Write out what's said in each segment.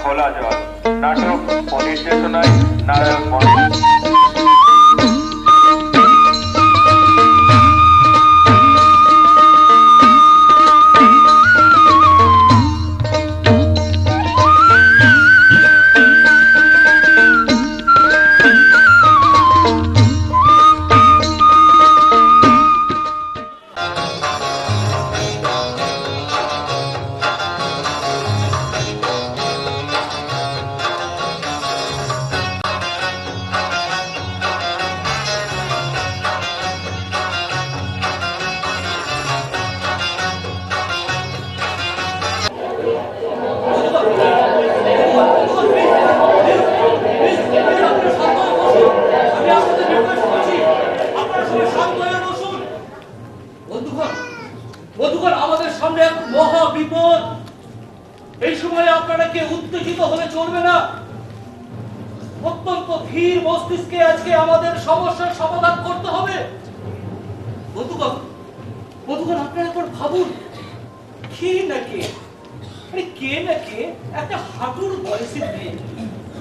খোলা জল। নাটক ও নির্দেশনায় নারায়ণ মণ্ডল। আমাদের সামনে এক মহা বিপদ। এই সময় আপনারা কে উত্তেজিত হলে চলবে না। অত্যন্ত ধীর মস্তিষ্কে আজকে আমাদের সমস্যার সমাধান করতে হবে। বন্ধুগণ, আপনারা একবার ভাবুন, কে না কে একটা হাঁটুর বয়সী মেয়ে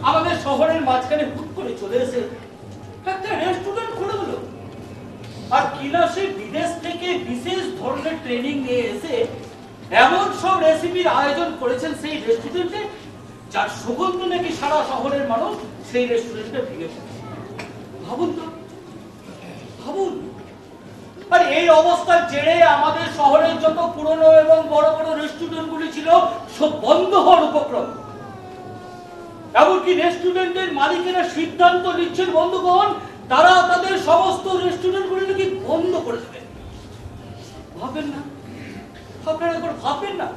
আমাদের শহরের মাঝখানে হুট করে চলে এসে একটা রেস্টুরেন্ট খুলে হলো। আর কিনা সে বিদেশ থেকে বিশেষ ধরনের ট্রেনিং নিয়ে এসে এমন সব রেসিপির আয়োজন করেছেন সেই রেস্টুরেন্টে, যার সুগন্ধ নাকি সারা শহরের মানুষ সেই রেস্টুরেন্টে ভেঙে পড়ে। ভাবুন। আর এই অবস্থার জেরে আমাদের শহরের যত পুরনো এবং বড় বড় রেস্টুরেন্টগুলি ছিল সব বন্ধ হওয়ার উপক্রম। এমনকি রেস্টুরেন্টের মালিকেরা সিদ্ধান্ত নিচ্ছেন বন্ধুগণ, তারা তাদের সমস্ত রেস্টুরেন্টগুলি নাকি বন্ধ করে দেবে। ভাবেন না, আপনারা একবার ভাববেন না।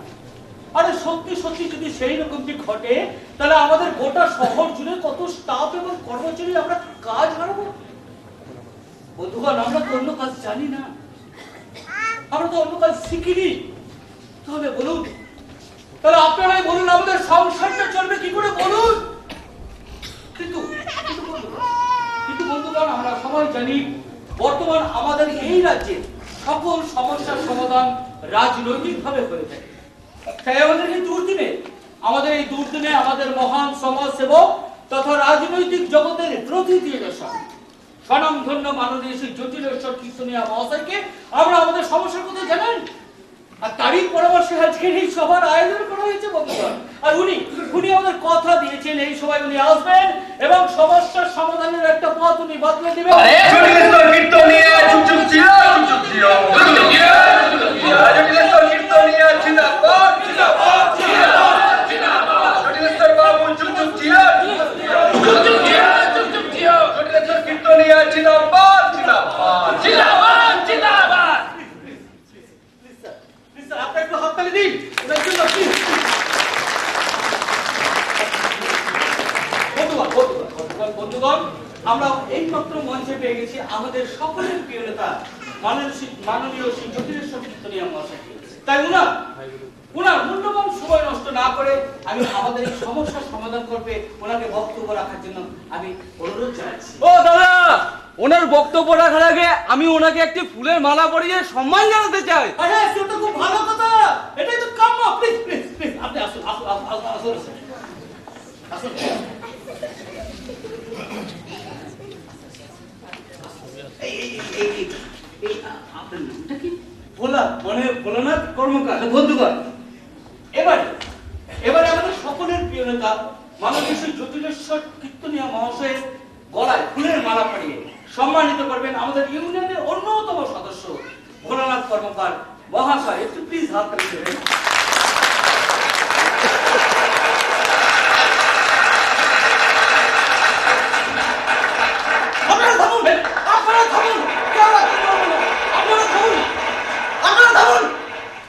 আরে সত্যি যদি সেই রকমটি ঘটে, তাহলে আমাদের গোটা শহর জুড়ে কত স্টাফ এবং কর্মচারী আমরা কাজ হারাবো। বন্ধুগণ, আমরা তো অন্য কাজ জানি না, আমরা তো অন্য কাজ শিখিনি। তাহলে বলুন, তাহলে আপনারাই বলুন, আমাদের সংসারটা চলবে কি করে বলুন? কিন্তু বন্ধুগণ, আমরা সবাই জানি বর্তমান আমাদের এই রাজ্যে সকল সমস্যার সমাধান রাজনৈতিক ভাবে হয়ে থাকে। তাই আমাদের এই দুর্দিনে আমাদের মহান সমাজ সেবক তথা রাজনৈতিক জগতের প্রতিনিধিদর্শক স্বনামধন্য মাননীয় শ্রী জটিলেশ্বর কীর্তনিয়া মহাশয়কে আমরা আমাদের সমস্যার কথা জানাই। আর তারই পরামর্শে আজকের এই সভার আয়োজন করা হয়েছে বন্ধুগণ। আর উনি আমাদের কথা দিয়েছেন এই সভায় উনি আসবেন এবং সমস্যার সমাধানের একটা পথ উনি বাতলে দিবেন। বন্ধুগণ, আমরা এইমাত্র মঞ্চে পেয়ে গেছি আমাদের সকলের প্রিয় নেতা মাননীয় শ্রী জটিলেশ্বর কীর্তনিয়া মহাশয়। তাই উনার মূল্যবান সময় নষ্ট না করে আমি আমাদের এই সমস্যার সমাধান করবে ওনাকে বক্তব্য রাখার জন্য আমি অনুরোধ জানাচ্ছি। ও দাদা, ওনার বক্তব্য রাখার আগে আমি ওনাকে একটি ফুলের মালা পরিয়ে সম্মান জানাতে চাই। আরে সেটা খুব ভালো কথা, এটাই তো কাম্য। প্লিজ আপনি আসুন। আপনার নামটা কি? ভোলানাথ কর্মকার। বন্ধুগণ, এবারে আমাদের সকলের প্রিয় নেতা মাননীয় শ্রী জটিলেশ্বর কীর্তনিয়া মহাশয়ের গলায় ফুলের মালা পরিয়ে সম্মানিত করবেন আমাদের ইউনিয়নের অন্যতম সদস্য ভোলানাথ কর্মকার মহাশয়। একটু প্লিজ হাত তালি দেবেন।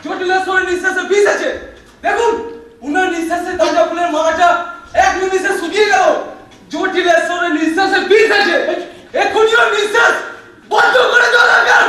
জটিলেশ্বরের নিঃশ্বাসে বিষ আছে। দেখুন, উনার নিঃশ্বাসে তাজা ফুলের মালাটা এক নিমিষে শুকিয়ে গেল। জটিলেশ্বরের নিঃশ্বাসে বিষ আছে, এখনই ওর নিঃশ্বাস বন্ধ করে দেওয়া দরকার।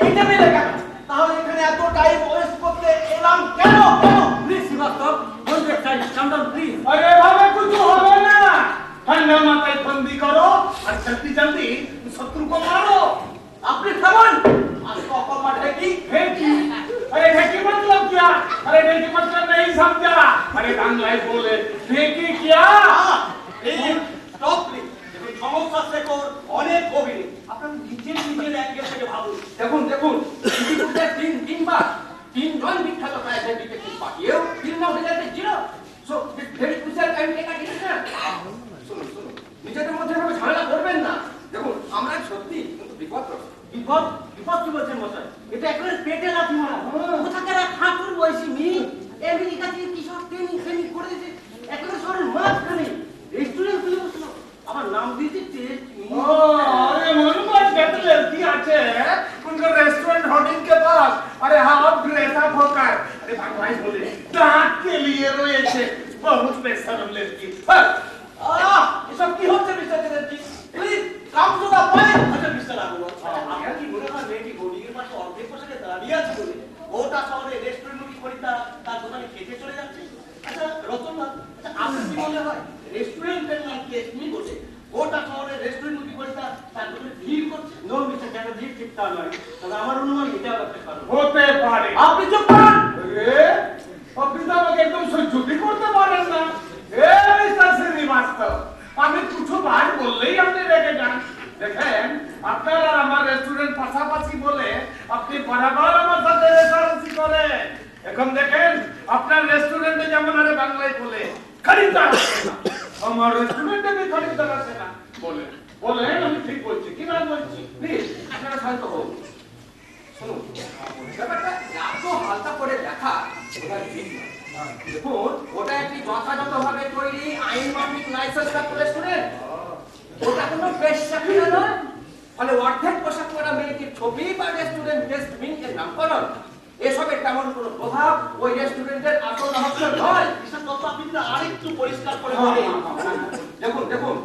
এই টেবিলে কেন? তাহলে এখানে এত টাইম ওয়েস্ট করতে এলাম কেন? Please Srivastava, don't waste time, come down please. अरे भावे कुछ হবে না ठंडा माথায় बंदी करो और जल्दी जल्दी शत्रु को मारो। আপনি থামান। আর কখন মাঠে কি? फेंकी अरे फेंकी मतलब क्या? अरे फेंकी मतलब नहीं समझा। अरे बांग्लाয় बोले फेंकी क्या? এই স্টপ প্লিজ। দেখুন সমস্যা শেখর অনেক গভীর। আপনার নিজের অ্যাঙ্গেল থেকে ভাবুন। দেখুন ইতিমধ্যে তিনজন বিখ্যাত প্রাইভেট ডিটেকটিভ পাঠিয়েও ফিল্ম হয়ে যাবে zero. So this very crucial time take a decision. শুনুন নিজেদের মধ্যে এভাবে ঝামেলা করবেন না। দেখুন আমরা সত্যি কিন্তু বিপদগ্রস্ত। বিপদ বিপদ কি বলছেন মশাই? এটা একেবারে পেটে লাথি মারা। কোথাকার এক হাঁটুর বয়সী মেয়ে আমেরিকা থেকে কি সব ট্রেনিং করে দিয়েছে, একেবারে শহরের মাঝখানে রেস্টুরেন্ট খুলে বসলো, আমার নাম দিয়েছে টেস্ট মি। ओ अरे मालूम है कहते लड़की आते हैं उनका रेस्टोरेंट होर्डिंग के पास। अरे हाँ अब ड्रेसअप होकर अरे भगवान बोले दांत के लिए रोए थे बहुत बेशरम लड़की। এসব কি হচ্ছে mister Chatterjee? Please come to the point. আচ্ছা মিস্টার আগুন, আপনার কি মনে হয় মেয়েটি হোর্ডিংয়ের পাশে অর্ধেক পোশাকে দাঁড়িয়ে আছে বলে গোটা শহরে রেস্টুরেন্টমুখী খরিদ্দার তার দোকানে খেতে চলে যাচ্ছে? আচ্ছা রতনলাল, আচ্ছা আপনার কি মনে হয় রেস্টুরেন্টের নাম টেস্ট মি বসে গোটা শহরে রেস্টুরেন্টমুখী খরিদ্দার তার দোকানে ভিড় করছে? নো মিস্টার চ্যাটার্জি, ঠিক তা নয়, তবে আমার অনুমান এটাও একটা কারণ। होते पारे। আপনি চুপ করুন। अरे अपनी तो আমাকে একদম সহ্য করতে পারেন না। এ মিস্টার শ্রীবাস্তব আমি কিছু বাদ বললেই আপনি রেগে যান। দেখেন আপনার আর আমার রেস্টুরেন্ট পাশাপাশি বলে আপনি বরাবর আমার সাথে রেফারেন্সি করে। এখন দেখেন আপনার রেস্টুরেন্টে যেমন আরে বাংলায় বলে খরিদ্দার আসে না, আমার রেস্টুরেন্টে भी খরিদ্দার আসে না। বলেন আমি ঠিক বলছি কি না বলছি? প্লিজ আপনারা শান্ত হন। শুনুন ব্যাপারটা এত হালকা করে দেখা ওটা ঠিক নয়। দেখুন ওটা একটি যথাযথভাবে তৈরি আইন মাফিক লাইসেন্স প্রাপ্ত রেস্টুরেন্ট। ওটা কোনো পেশাদার নয়। ফলে অর্ধেক পোশাক পরা মেয়েটির ছবি বা রেস্টুরেন্ট টেস্ট মি এর নামকরণ এসবের তেমন কোনো প্রভাব ওই রেস্টুরেন্টের আসল রহস্য নয়। মিস্টার দত্ত আপনি যদি আরেকটু পরিষ্কার করে বলেন। দেখুন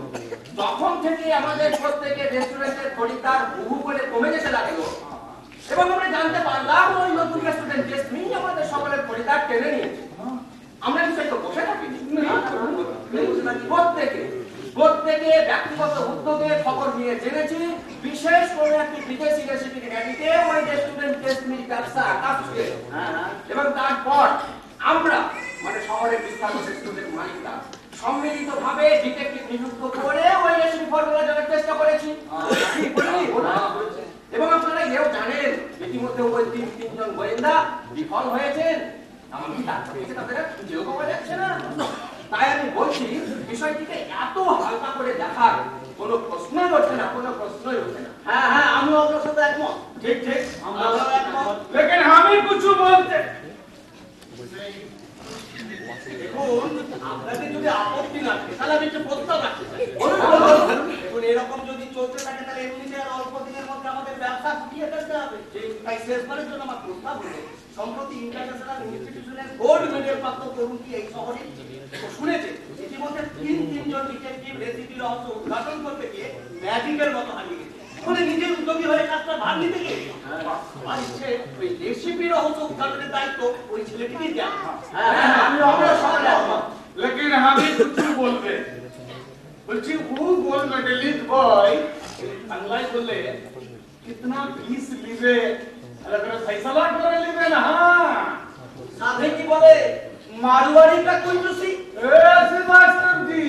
তখন থেকে আমাদের প্রত্যেকের রেস্টুরেন্টের খরিদ্দার বহু করে কমে যেতে লাগলো এবং আমরা জানতে পারলাম ওই নতুন রেস্টুরেন্ট টেস্ট মি আমাদের সকলের খরিদ্দার টেনে নিয়েছে। আমরা নিশ্চয়ই তো বসে থাকিনি। প্রত্যেকে ব্যক্তিগত উদ্যোগে খবর নিয়ে জেনেছি বিশেষ করে একটি বিদেশি রেসিপির রেডিতে ওই রেস্টুরেন্ট টেস্ট মি ব্যবসা আকাশ ছুঁয়ে। এবং তারপর আমরা মানে শহরের বিখ্যাত রেস্টুরেন্ট মালিকরা সম্মিলিতভাবে ডিটেকটিভ নিযুক্ত করে ওই রেসিপি ফর্মুলা জানার চেষ্টা করেছি। এবং আপনারা এও জানেন ইতিমধ্যে ওই তিনজন গোয়েন্দা বিফল হয়েছেন। এমনকি তাদের তাদের খুঁজেও পাওয়া যাচ্ছে না। তাই আমি বলছি বিষয়টিকে এত হালকা করে দেখার কোনো প্রশ্নই ওঠে না। হ্যাঁ আমিও আপনার সাথে একমত। ঠিক আমরাও একমত। लेकिन हमें कुछ बोलते দেখুন আপনাদের যদি আপত্তি না থাকে তাহলে আমি একটা প্রস্তাব রাখতে চাই। দেখুন এরকম যদি চলতে থাকে তাহলে এমনিতে আর অল্প দিনের মধ্যে আমাদের ব্যবসা ফুটিয়ে ফেলতে হবে। তাই শেষবারের জন্য আমার প্রস্তাব হলো সম্প্রতি ইন্টারন্যাশনাল ইনস্টিটিউশনের গোল্ড মেডেল প্রাপ্ত তরুণটি এই শহরে শুনেছে ইতিমধ্যে তিনজন ডিটেকটিভ রেসিপি রহস্য উদ্ঘাটন করতে গিয়ে ম্যাজিকের মতো হারিয়ে গেছে। ফলে নিজের উদ্যোগী হয়ে কাজটা ভাগ নিতে গিয়ে আমার ইচ্ছে ওই রেসিপি রহস্য উদ্ঘাটনের দায়িত্ব ওই ছেলেটিকেই দেওয়া। আমরা সবাই একমত। लेकिन हमें कुछ बोलते বলছি ও গোল্ড মেডেলিস্ট বয় বাংলায় বলে कितना फीस লিবে আরে ফয়সালা করে লিবে না। সাথে কি বলে মারওয়ারি কা কুঞ্জুসি। এ শ্রীবাস্তব জি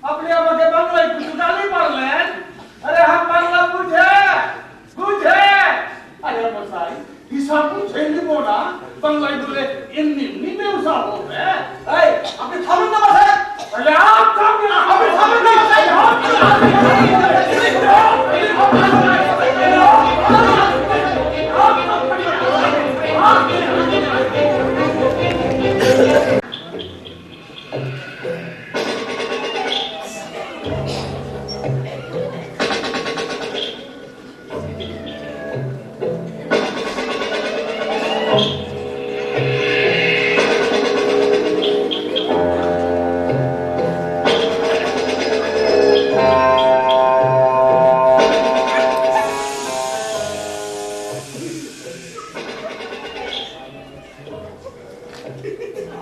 আপনি আমাকে বাংলায় কিছু গালি পারলেন। আরে हम বাংলা বুঝে আরে মশাই হিসাব বুঝে নিব না বাংলায় বলে এমনি ব্যবসা হবে। এই আপনি থামুন না মশাই। আরে আপ থামুন না আপনি থামুন না মশাই।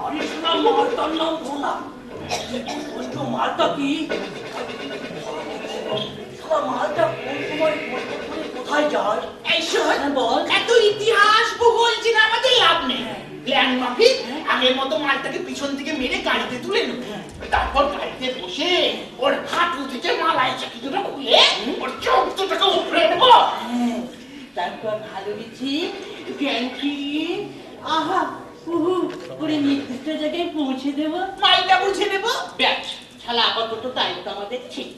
আরে শোনা মালটার নাম বলা কষ্ট মালটা কি শালা মালটা কোন সময় কোথায় যায় এই শোন, বল এত ইতিহাস ভূগোল জেনে আমাদের লাভ নেই। প্ল্যান মাফিক আগের মতো মালটাকে পিছন থেকে মেরে গাড়িতে তুলে নেব, তারপর গাড়িতে বসে ওর হাঁটু থেকে মালায় চাকিটা খুলে ওর চোখ দুটোকে উপড়ে নেব। তারপর ভালো বেশি জ্ঞান ফিরিয়ে আহা উহু করে নির্দিষ্ট জায়গায় পৌঁছে দেব। মালটা বুঝে নেব, ব্যাস। শালা আপাতত দায়িত্ব আমাদের ঠিক।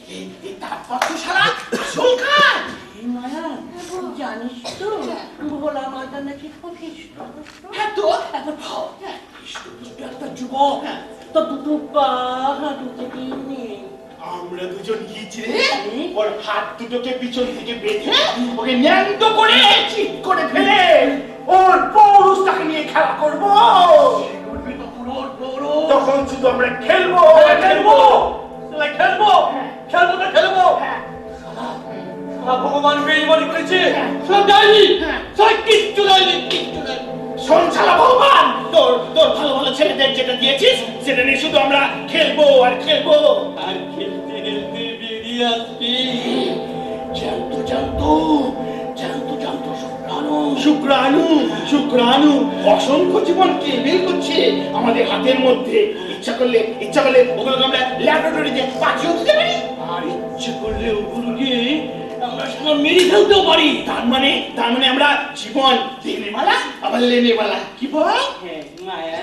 তারপর তো সারা আসল কাজ। এই মায়া জানিস তো ভোলা মাতা নাকি খুব হ্যাঁ তো এখন একটা যুবক তো দুটো পা হাঁটু থেকে নেই। আমরা দুজন হিচড়ে ওর হাত দুটোকে পিছন থেকে বেঁধে ওকে ন্যান্ত করে ঠিক করে ফেলে ওর পৌরুষটাকে নিয়ে খেলা করবো। তখন শুধু আমরা খেলবো খেলবো খেলবো খেলবো না খেলবো শালা ভগবান বেইমানি করেছে সব যায়নি সব কিচ্ছু যায়নি কিচ্ছু যায়নি শোন শালা ভগবান, তোর তোর ভালো ভালো ছেলেদের যেটা দিয়েছিস সেটা নিয়ে শুধু আমরা খেলবো আর খেলবো আর খেলতে খেলতে বেরিয়ে আসবি জানতো জানতো জানতো জানতো শুক্রাণু শুক্রাণু অসংখ্য জীবন কিলবিল করছে আমাদের হাতের মধ্যে। ইচ্ছা করলে ওগুলোকে আমরা ল্যাবরেটরিতে পাঠিয়ে দিতে পারি, আর ইচ্ছে করলে ওগুলোকে আমরা সব মেরে ফেলতেও পারি। তার মানে আমরা জীবন দেনেওয়ালা আবার লেনেওয়ালা। কি বল? হ্যাঁ মায়া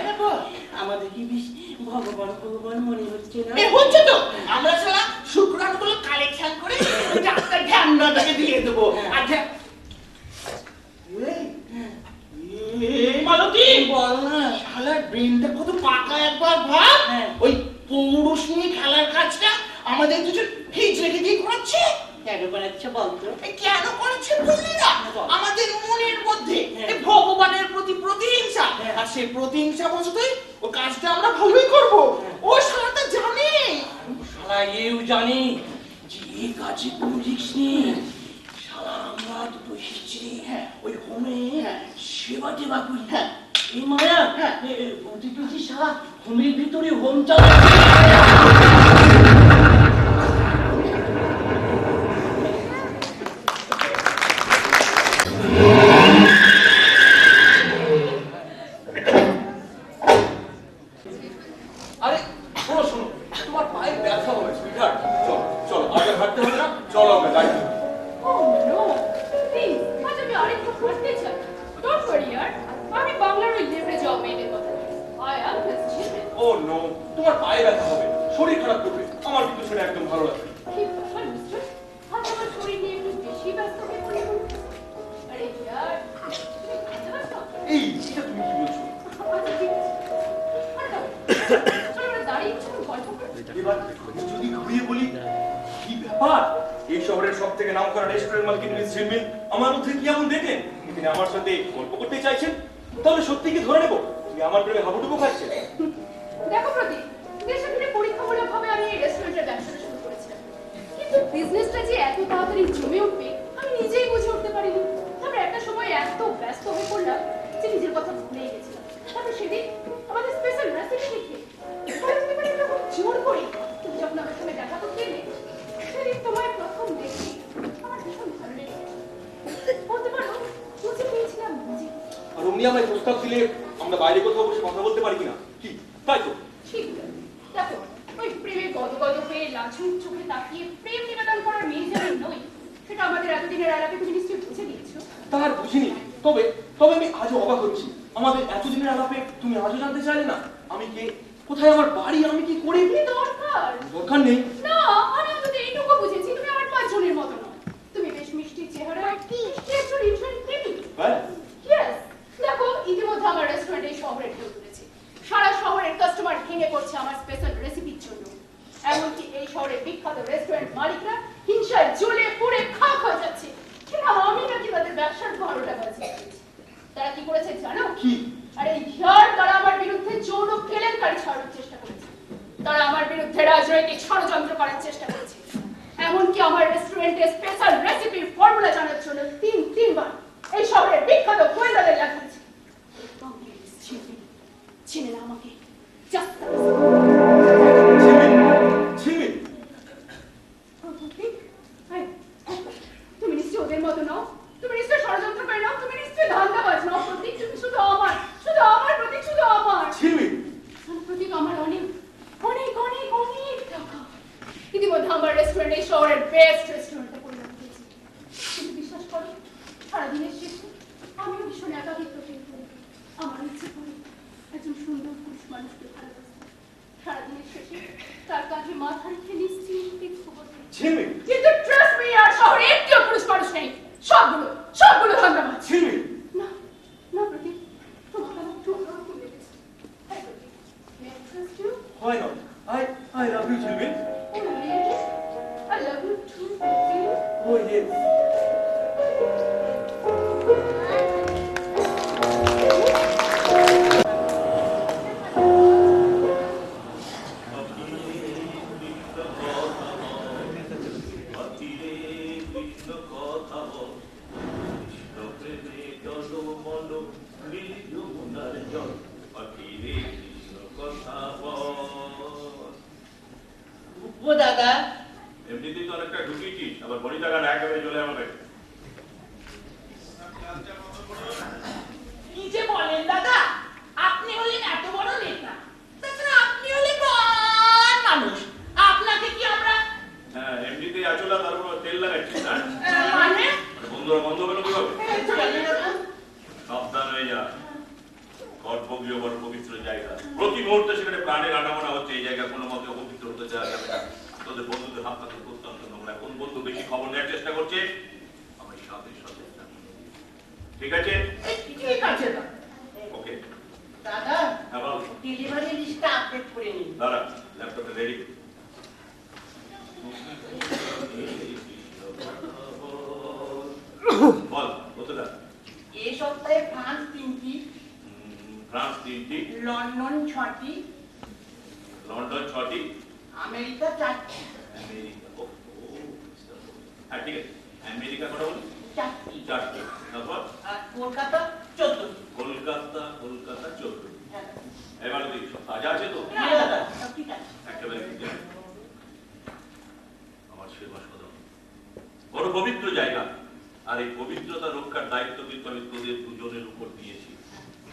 আমাদের কি বেশ ভগবান ভগবান মনে হচ্ছে না? এ হচ্ছে তো, আমরা সারা শুক্রাণুগুলো কালেকশন করে ডাক্তার ধ্যান না তাকে দিয়ে দেবো। আর মালতী বল না। শালার ব্রেনটা কত পাকা একবার ভাব। হ্যাঁ। ওই পৌরুষ নিয়ে খেলার কাজটা আমাদের দুজন হিজড়েকে দিয়ে করাচ্ছে। কেন করাচ্ছে বলতো? কেন করাচ্ছে বুঝলি না? বল। আমাদের মনের মধ্যে হ্যাঁ। এই ভগবানের প্রতি প্রতিহিংসা, হ্যাঁ। আর সেই প্রতিহিংসা বশতই ও কাজটা আমরা ভালোই করব। ও শালাটা জানে। শালা এও জানি যে এই কাজে কোনো রিস্ক নেই। শালা আমরা দুটো হিচড়ে ওই হোমে সেবা টেবা করি। এই মায়া প্রতিটি শালা হোমের ভিতরে হোম চালাচ্ছে। আরে শোনো শোনো, তোমার পায়ে ব্যথা হবে সুইটহার্ট। চলো চলো, আগে হাঁটতে হবে না, চলো আমরা গাড়িতে। Oh no! Please, আজ আমি আরেকটু হাঁটতে চাই। Don't worry, yaar. আমি বাংলার ওই লেভেলে জব মেয়েদের কথা বলছি। I am his children. Oh no, তোমার পায়ে ব্যথা হবে, শরীর খারাপ করবে। আমার কিন্তু শুনে একদম ভালো লাগছে না। কি ব্যাপার মিস্টার? আজ আমার শরীর নিয়ে একটু বেশি ব্যস্ত হয়ে পড়ে। আরে ইয়ার, তুমি কাজে ব্যস্ত? এই এটা তুমি কি বলছো? আচ্ছা ঠিক আছে। আরে দাও। চলো আমরা দাঁড়িয়ে একটু গল্প করি। এবার যদি ঘুরিয়ে বলি, কি ব্যাপার? এই শহরের সব থেকে নামকরা রেস্টুরেন্ট মালিক মিস ঝিলমিল আমার মধ্যে কি এমন দেখলেন? তিনি আমার সাথে গল্প করতে চাইছেন। তাহলে সত্যি কি ধরে নেব তুই আমার প্রেমে হাবুডুবু খাচ্ছিস? দেখো প্রদীপ, দেশে ফিরে পরীক্ষামূলকভাবে আমি এই রেস্টুরেন্টের ব্যবসাটা শুরু করেছিলাম, কিন্তু বিজনেসটা যে এত তাড়াতাড়ি জমে উঠবে আমি নিজেই বুঝে উঠতে পারিনি। তারপরে একটা সময় এত ব্যস্ত হয়ে পড়লাম যে নিজের কথা ভুলেই গেছিলাম। তারপর সেদিন আমাদের স্পেশাল রেসিপি দেখে এরকম জোর করে তুমি যখন আমার সঙ্গে দেখা করতে এলে, সেদিন তোমায় প্রথম দেখি আমার ভীষণ ভালো লেগেছে। বলতে পারো বুঝে পেয়েছিলাম বুঝে। আর অমনি আমায় প্রস্তাব দিলে আমরা বাইরে কোথাও বসে কথা বলতে পারি কিনা? কি তাই তো? ঠিক দেখো, ওই প্রেমে গদগদ হয়ে লাজুক চোখে তাকিয়ে প্রেম নিবেদন করার মেয়ে যে আমি নই, সেটা আমাদের এতদিনের আলাপে তুমি নিশ্চয়ই বুঝে দিয়েছো। তার বুঝিনি। তবে আমি আজও অবাক হচ্ছি। আমাদের এতদিনের আলাপে তুমি আজও জানতে চাইলে না আমি কে, কোথায় আমার বাড়ি, আমি কি করি? কি দরকার? দরকার নেই। না, আমি অন্তত এইটুকু বুঝেছি তুমি আমার পাঁচজনের মতো নও। তুমি বেশ মিষ্টি চেহারা, মিষ্টি একজন ইন্টারনেট প্রেমী। হ্যাঁ, ইয়েস, দেখো ইতিমধ্যে আমার রেস্টুরেন্টে শহরে ঢেউ তুলেছে। সারা শহরের কাস্টমার ভেঙে পড়ছে আমার স্পেশাল রেসিপির জন্য। এমনকি এই শহরের বিখ্যাত রেস্টুরেন্ট মালিকরা হিংসায় জ্বলে পুড়ে খাক হয়ে যাচ্ছে। সেটা আমি নাকি তাদের ব্যবসার 12টা বাজিয়ে দিয়েছি। তারা কি করেছে জানো? কি? আরে ইয়ার, তারা আমার বিরুদ্ধে যৌন কেলেঙ্কারি ছড়ানোর চেষ্টা করেছে। তারা আমার বিরুদ্ধে রাজনৈতিক ষড়যন্ত্র করার চেষ্টা করেছে। এমনকি আমার রেস্টুরেন্টে স্পেশাল রেসিপির ফর্মুলা জানার জন্য তিনবার এই শহরের বিখ্যাত গোয়েন্দাদের লাগিয়েছে। চিনে না আমাকে, Just তুমি নিশ্চয় ওদের মতো নাও, তুমি নিশ্চয় ষড়যন্ত্র করে নাও, তুমি নিশ্চয় ধান্দাবাজ নাও প্রতীক, তুমি শুধু আমার প্রতীক, শুধু আমার প্রতীক। আমার অনেক অনেক অনেক অনেক টাকা ইতিমধ্যে আমার রেস্টুরেন্ট এই শহরের বেস্ট রেস্টুরেন্টে পরিণত হয়েছে। কিন্তু বিশ্বাস করো, সারাদিনের শেষে আমিও ভীষণ একাকিত্ব ফিল করি। আমার ইচ্ছে করে একজন সুন্দর পুরুষ মানুষকে ভালোবাসতে, সারাদিনের শেষে তার কাঁধে মাথা রেখে নিশ্চিন্তে ঘুমোতে। কিন্তু ট্রাস্ট মি, আর শহরে একটিও পুরুষ মানুষ নেই, সবগুলো ধান্দাবাজ। না না প্রতীক, তোমাকে আমার টোকা খুলে গেছে। হ্যাঁ প্রতীক, may I trust you? Why not? I love you, Jimmy. Oh really? I love you too, Protein. Oh yes. ও দাদা, এমনিতেই তো অনেকটা ঢুকিয়েছিস, আবার বড়ি টাকা না একেবারে চলে আমাকে। কি যে বলেন দাদা, আপনি হলেন এত বড় নেতা, তাছাড়া আপনি হলেন মহান মানুষ, আপনাকে কি আমরা হ্যাঁ, এমনিতেই আচলা তারপর তেল লাগাচ্ছিস না? মানে বন্ধুরা বন্ধ হলো কি হবে? চলেন না। সাবধান হয়ে যা। গর্ভগৃহ বড় পবিত্র জায়গা, প্রতি মুহূর্তে সেখানে প্রাণের আনাগোনা হচ্ছে। এই জায়গা কোনো মতে অপবিত্র হতে দেওয়া যাবে না। তোদের বন্ধুদের হাত পাতে অত্যন্ত নোংরা। কোন বন্ধু বেশি খবর নেওয়ার চেষ্টা করছে আমার সাথে সাথে। ঠিক আছে? ঠিক আছে দাদা। ওকে দাদা, হ্যাঁ বল। ডেলিভারি লিস্টটা আপডেট করে নিন। দাঁড়া, ল্যাপটপটা রেডি। বল কতটা? এই সপ্তাহে ফ্রান্স 3টি, ফ্রান্স 3টি, লন্ডন 6টি, লন্ডন 6টি, আমেরিকা 4টি। আমেরিকা হ্যাঁ ঠিক আছে। আমেরিকা কটা বলি? 4টি। 4টি। তারপর আর কলকাতা 14টি। কলকাতা 14টি। হ্যাঁ এবার দেখি সব তাজা আছে তো? হ্যাঁ দাদা, সব ঠিক আছে। একেবারে ঠিক আছে। আমার সেবা সদন বড় পবিত্র জায়গা, আর এই পবিত্রতা রক্ষার দায়িত্ব কিন্তু আমি তোদের দুজনের উপর দিয়েছি।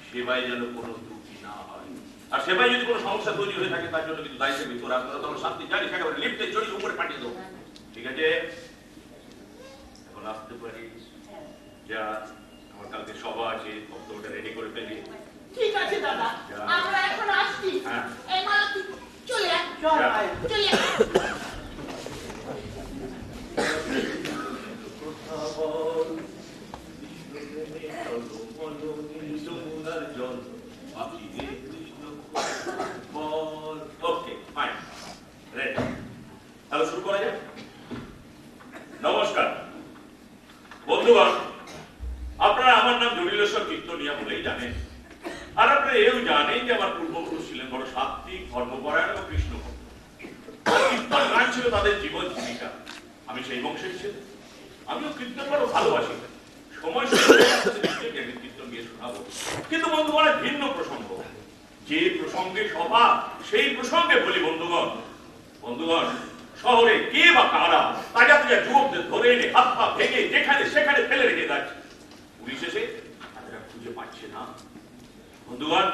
সেবায় যেন কোনো ত্রুটি না হয়, আর সেবায় যদি কোনো সমস্যা তৈরি হয়ে থাকে তার জন্য কিন্তু দায়িত্ব কিন্তু আপনারা তখন শান্তি জানিস একেবারে লিফটে চড়ি উপরে পাঠিয়ে দেবো। ঠিক আছে? এখন আসতে পারি। যা, আমার কালকে সভা আছে, বক্তব্যটা রেডি করে ফেলি। ঠিক আছে দাদা, আমরা এখন আসছি। হ্যাঁ। এই মালতী চলে আয়, চল, আয়, চলে আয়। শুরু করা যাক। নমস্কার বন্ধুগণ, আপনারা আমার নাম জটিলেশ্বর কীর্তনিয়া বলেই জানেন, আর আপনারা এও জানেন যে আমার পূর্বপুরুষ ছিলেন বড় সাত্বিক, ধর্মপরায়ণ ও কৃষ্ণ ভক্ত। কীর্তন গান ছিল তাদের জীবন জীবিকা। আমি সেই বংশের ছেলে, আমিও কীর্তন বড় ভালোবাসি। সময় কীর্তন গিয়ে শোনাবো, কিন্তু বন্ধুগণ ভিন্ন প্রসঙ্গ। যে প্রসঙ্গে সভা সেই প্রসঙ্গে বলি বন্ধুগণ। বন্ধুগণ, শহরে কে বা কারা তাজা তাজা যুবকদের ধরে এনে হাত পা ভেঙে যেখানে সেখানে ফেলে রেখে যাচ্ছে, পুলিশ এসে তাদের খুঁজে পাচ্ছে না। বন্ধুগণ,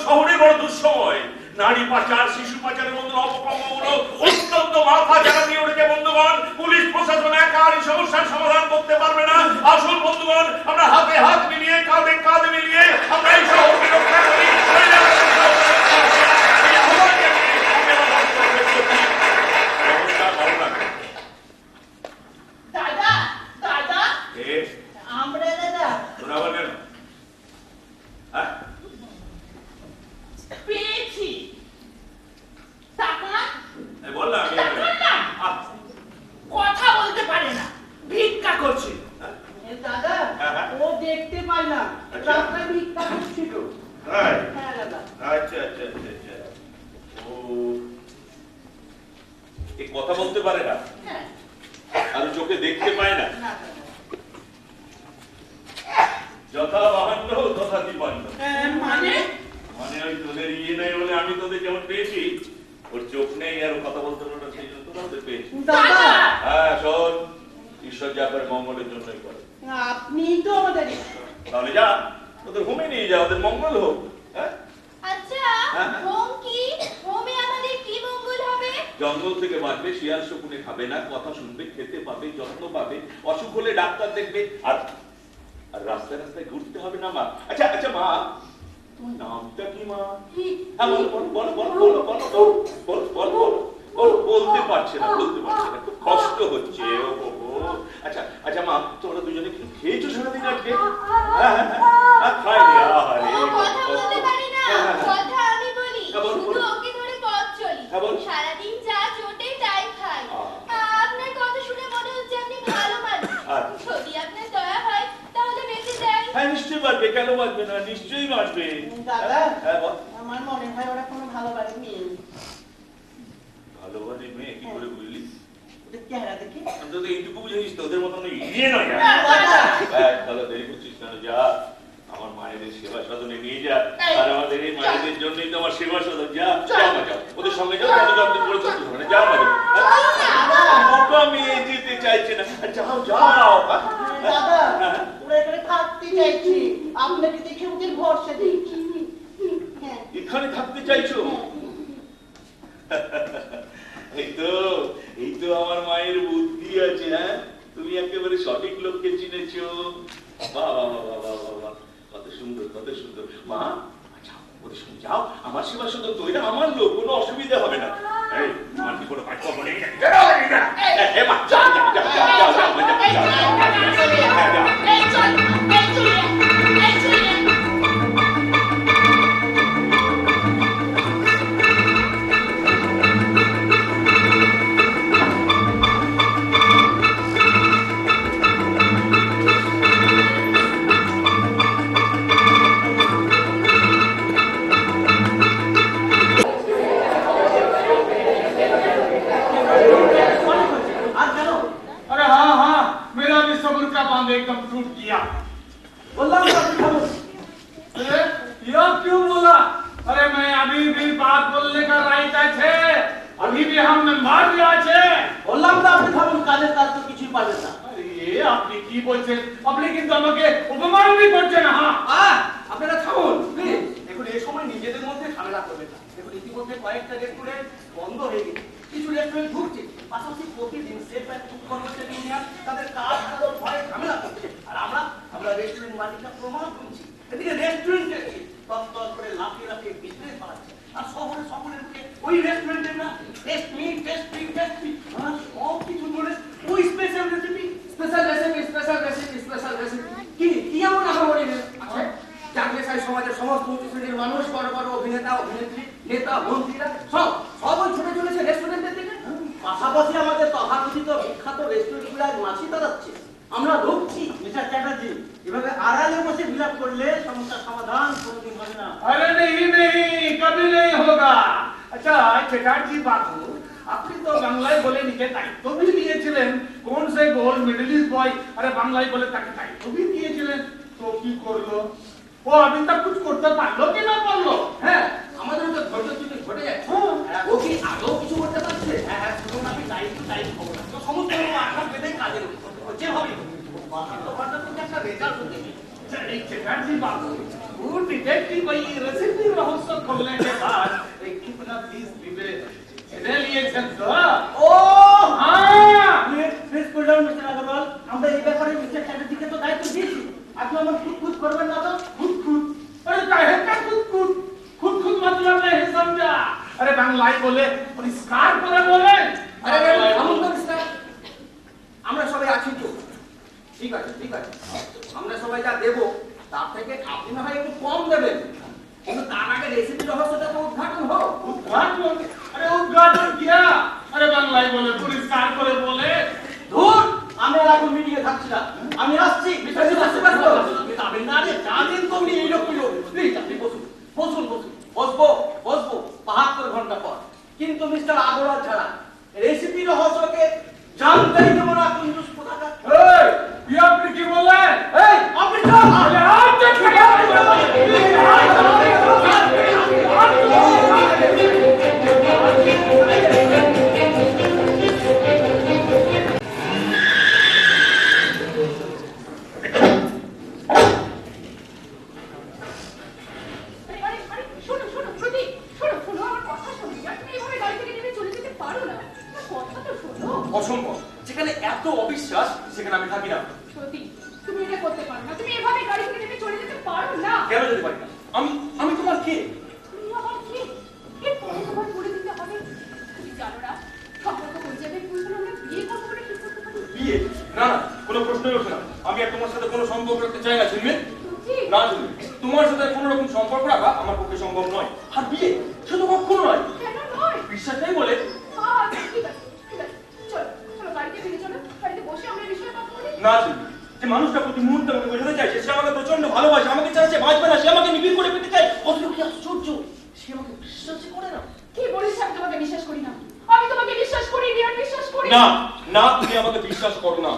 শহরে বড় দুঃসময়। নারী পাচার, শিশু পাচারের মতো অপকর্মগুলো অত্যন্ত মাথা জানা দিয়ে উঠেছে বন্ধুগণ। পুলিশ প্রশাসন একা এই সমস্যার সমাধান করতে পারবে না। আসুন বন্ধুগণ, আমরা হাতে হাত মিলিয়ে, কাঁধে কাঁধ মিলিয়ে আমরা এই শহরকে রক্ষা করি। দাদা, দাদা, আমরা দাদা পেয়েছি টাকা। কথা বলতে পারে না, ভিক্ষা করছে। দাদা, ও দেখতে পায় না, রাস্তায় ভিক্ষা করছিল। হ্যাঁ দাদা। আচ্ছা আচ্ছা আচ্ছা আচ্ছা। ও এই কথা বলতে পারে না, হ্যাঁ। আর চোখে দেখতে পায় না। না দাদা। যথা বাহান্ন তথা তিপান্ন। মানে মানে ওই তোদের ইয়ে নেই বলে আমি তোদের যেমন পেয়েছি, ওর চোখ নেই আর ও কথা বলতে পারে না, সেই জন্য তোরা ওদের পেয়েছি। দাদা হ্যাঁ শোন, ঈশ্বর যা করে মঙ্গলের জন্যই করে। আপনি তো আমাদের ঈশ্বর। তাহলে যা, ওদের হোমে নিয়ে যা, ওদের মঙ্গল হোক। হ্যাঁ, আচ্ছা হ্যাঁ। হোম কি? হোমে আমাদের কি মঙ্গল হবে? জঙ্গল থেকে বাঁচবে, শিয়াল শকুনে খাবে না, কথা শুনবে, খেতে পাবে, যত্ন পাবে, অসুখ হলে ডাক্তার দেখবে, আর আর রাস্তায় রাস্তায় ঘুরতে হবে না মা। আচ্ছা আচ্ছা মা, তোমার নামটা কি মা? হ্যাঁ বলো বলো বলো বলো বলো বলো বলো বলো বলো বলো। বলতে পারছে না, বলতে পারছে না, খুব কষ্ট হচ্ছে। ও আচ্ছা আচ্ছা মা, তোমরা দুজনে কিছু খেয়েছো সারাদিন আজকে? হ্যাঁ হ্যাঁ হ্যাঁ, খাইনি। আরে ও কথা বলতে পারি না, হ্যাঁ, হ্যাঁ। কথা আমি বলি, হ্যাঁ, বল, শুধু বল। ওকে ধরে পথ চলি, হ্যাঁ, বল। সারাদিন যা জোটে তাই খাই। আপনার কথা শুনে মনে হচ্ছে আপনি ভালো মানুষ। আচ্ছা। যদি আপনার দয়া হয় তাহলে বেঁচে যাই। হ্যাঁ নিশ্চয়ই বাঁচবে, কেন বাঁচবে না, নিশ্চয়ই বাঁচবে। দাদা হ্যাঁ বল। আমার মনে হয় ওরা কোনো ভালো বাড়ির মেয়ে। ভালো বাড়ির মেয়ে কি করে বুঝলি? ওদের চেহারা দেখে অন্তত এইটুকু বুঝেছিস তো, ওদের মতন ইয়ে নয়। দাদা তাহলে দেরি করছিস কেন? যা, আমার মায়েদের সেবা সদনে নিয়ে যা, আর আমাদের এই মায়েদের জন্যই তো আমার সেবা সদন। যা যাও মা, যাও ওদের সঙ্গে যাও, তাহলে আপনি করে চলতে হবে না। যাও মা, বাবা মেয়ে যেতে চাইছে না, যাও যাও। দাদা ওরা এখানে থাকতে চাইছি, আপনাকে দেখে ওদের ভরসা দিচ্ছি। হ্যাঁ এখানে থাকতে চাইছো? এই তো আমার মায়ের বুদ্ধি আছে। হ্যাঁ, তুমি একেবারে সঠিক লোককে চিনেছো। বাহ বাহ বাহ বাহ বাহ বাহ, কত সুন্দর কত সুন্দর। মা যাও, ওদের সঙ্গে যাও, আমার সেবা শুধু তো, এটা আমার লোক, কোনো অসুবিধা হবে না। এই তোমার কি কোনো কাজ করবো নেই? এ মা যাও যাও যাও যাও যাও যাও মা, যাও যাও যাও যাও। এই চল, এই চলে, এই চলে। আর জানো अरे हाँ हाँ, मेरा भी सब्र का बांध एकदम टूट गया। বললাম তো আপনি খাবো। अरे यह क्यों बोला? अरे मैं अभी भी बात बोलने का राइट है, अभी भी हमने मार दिया है। বললাম তো আপনি খাবেন, কাজের কাজ তো কিছুই পাবেন না। আরে আপনি কি বলছেন? আপনি কিন্তু আমাকে অপমানই করছেন। হ্যাঁ আপনারা থামুন প্লিজ। দেখুন এই সময় নিজেদের মধ্যে ঝামেলা করবেন না। দেখুন ইতিমধ্যে কয়েকটা রেস্টুরেন্ট বন্ধ হয়ে গেছে, কিছু রেস্টুরেন্ট ঢুকছে, পাশাপাশি প্রতিদিন সেফ অ্যান্ড ফুড কর্মচারী ইউনিয়ন তাদের কাজ হারানোর ভয়ে ঝামেলা করছে। আর আমরা রেস্টুরেন্ট মালিকরা প্রমাণ করছি। এদিকে রেস্টুরেন্টে তত্তর করে লাফিয়ে লাফিয়ে বিজনেস বাড়াচ্ছে, আর শহরে সকলের মুখে ওই রেস্টুরেন্টের না test me test me test me, সব কিছু বলে ওই special recipe special recipe special recipe special recipe. কি এমন আহামরি আছে? জানলে চাই সমাজের সমস্ত উঁচু শ্রেণীর মানুষ, বড় বড় অভিনেতা অভিনেত্রী, নেতা মন্ত্রীরা সবাই ছুটে চলেছে রেস্টুরেন্টের দিকে। পাশাপাশি আমাদের তথাকথিত বিখ্যাত রেস্টুরেন্টগুলো আজ মাছি তাড়াচ্ছে। আমরা ঢুকছি। মিস্টার চ্যাটার্জি, এভাবে আড়ালে বসে বিলাপ করলে সমস্যার সমাধান কোনোদিন হবে না। अरे नहीं नहीं, कभी नहीं होगा। अच्छा चटर्जी बाबू, আপনি তো বাংলায় বলে নিজে দায়িত্ব भी নিয়েছিলেন। কোন সে গোল্ড মেডেলিস্ট বয়, আরে বাংলায় বলে তাকে দায়িত্ব भी দিয়েছিলেন, তো কি করলো ও? अभी तक कुछ করতে পারলো কি না পারলো? হ্যাঁ, আমাদের তো ঘটে ঘটে যাচ্ছে। ও কি আদৌ কিছু করতে পারছে? হ্যাঁ হ্যাঁ, শুনুন আমি দায়িত্ব হবো না তো, সমস্ত আশা পেতে কাজের হচ্ছে হবে। বাকি তো ঘন্টা কিন্তু একটা রেজাল্ট হতে হবে। এই चटर्जी बाबू, वो डिटेक्टिव वही रेसिपी रहस्य खोलने के बाद एक कितना 20 डिब्बे ले लिए तो। ও हाँ please cool down mister Agarwal, আমরা এই ব্যাপারে মিস্টার চ্যাটার্জিকে তো দায়িত্ব দিয়েছি। আপনি আমার খুদ করবেন না তো? खुद अरे काहे का खुद मतलब नहीं समझा। अरे बांग्लाई बोले परिष्कार করে बोले। আরে থামুন তো মিস্টার, আমরা সবাই আছি তো। ঠিক আছে ঠিক আছে, আমরা সবাই যা দেবো তার থেকে আপনি না হয় একটু কম দেবেন, কিন্তু তার আগে রেসিপি রহস্যটা তো উদ্ঘাটন হোক। उद्घाटन, अरे उद्घाटन किया। अरे बांग्लाई बोले परिष्कार করে बोले। ধুর, আমি আর এখন মিটিংয়ে থাকছি না, আমি আসছি। মিস্টার সুভাষ যাবেন না রে, জানেন তো উনি এই লোক প্লিজ আপনি বসুন বসুন বসুন। বসবো 72 ঘন্টা পর, কিন্তু মিস্টার আগরওয়াল ছাড়া রেসিপি রহস্যকে জানতেই দেবো না। কুঞ্জুস কোথাকার। ए, ये आपने की बोला है? এই আপনি চল। अरे आप কেন যেতে পারি না? আমি তোমার কে? তুমি আমার কি এরপরে তোমার বলে দিতে হবে। তুমি জানো না সম্পর্ক হয়ে যাবে কিন্তু আমরা বিয়ে করবো বলে ঠিক করতে পারি। বিয়ে? না না, কোনো প্রশ্নই ওঠে না। আমি আর তোমার সাথে কোনো সম্পর্ক রাখতে চাই না ঝিলমিল। ঠিক না ঝিলমিল, তোমার সাথে কোনো রকম সম্পর্ক রাখা আমার পক্ষে সম্ভব নয়। আর বিয়ে সে তো কখনো নয়। কেন নয়? বিশ্বাস নেই বলে? আচ্ছা ঠিক আছে ঠিক আছে, চলো চলো বাড়িতে ফিরে চলো, বাড়িতে বসে আমরা এই বিষয়ে কথা বলি। না ঝিলমিল, যে মানুষটা প্রতি মুহূর্তে আমাকে বোঝাতে চাইছে সে আমাকে প্রচন্ড ভালোবাসে, আমাকে ছাড়া সে বাঁচবে না, সে আমাকে নিবিড় করে পেতে চায়, অথচ কি আশ্চর্য, সে আমাকে বিশ্বাসই করে না। কি বলিস? আমি তোমাকে বিশ্বাস করি না, আমি তোমাকে বিশ্বাস করি নি, আর বিশ্বাস করি না না, তুমি আমাকে বিশ্বাস করো না।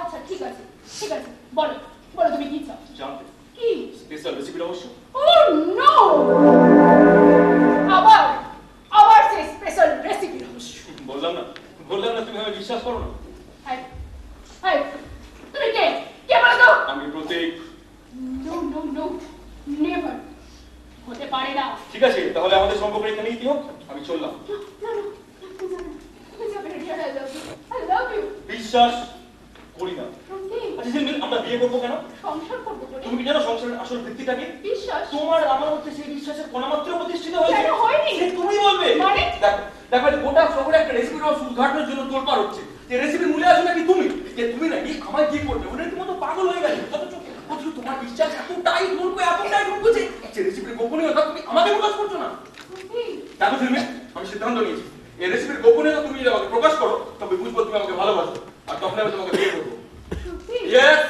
আচ্ছা ঠিক আছে ঠিক আছে, বলো বলো তুমি কি চাও? জানতে কি? স্পেশাল রেসিপিটা অবশ্য। Oh no! আবার আবার সেই স্পেশাল রেসিপি রহস্য। বললাম না তুমি আমাকে বিশ্বাস করো না। হাই হাই, তুমি কে? কে বলো তো? আমি প্রতীক। নো নো নো, নেভার, হতে পারে না। ঠিক আছে, তাহলে আমাদের সম্পর্ক এখানেই দিও, আমি চললাম। না না, তুমি যাবে না, ডিয়ার, I love you. বিশ্বাস করি না। প্রতীক, আচ্ছা ঝিলমিল, আমরা বিয়ে করবো কেন? সংসার করবো বলে। তুমি কি জানো সংসারের আসল ভিত্তিটা কি? বিশ্বাস? তোমার আমার মধ্যে সেই বিশ্বাসের কণামাত্র প্রতিষ্ঠিত হয়েছে। কেন হয়নি? সে তুমি বলবে। মানে? দেখো গোটা শহরে একটা রেসিপির উদ্ঘাটনের জন্য তোলপাড় হচ্ছে। যে রেসিপির মূলে আছে নাকি তুমি, যে তুমি নাকি আমায় কি করবে, ওটা রীতিমতো পাগল হয়ে গেছে। অথচ তোমার বিশ্বাস এতটাই ঢুকবো যে রেসিপির গোপনীয়তা তুমি আমাকে প্রকাশ করছো না। প্রতীক, দেখো ঝিলমিল, আমি সিদ্ধান্ত নিয়েছি, এই রেসিপির গোপনীয়তা তুমি যদি আমাকে প্রকাশ করো তবে বুঝবো তুমি আমাকে ভালোবাসো, আর তখন আমি তোমাকে বিয়ে করবো। প্রতীক, ইয়েস,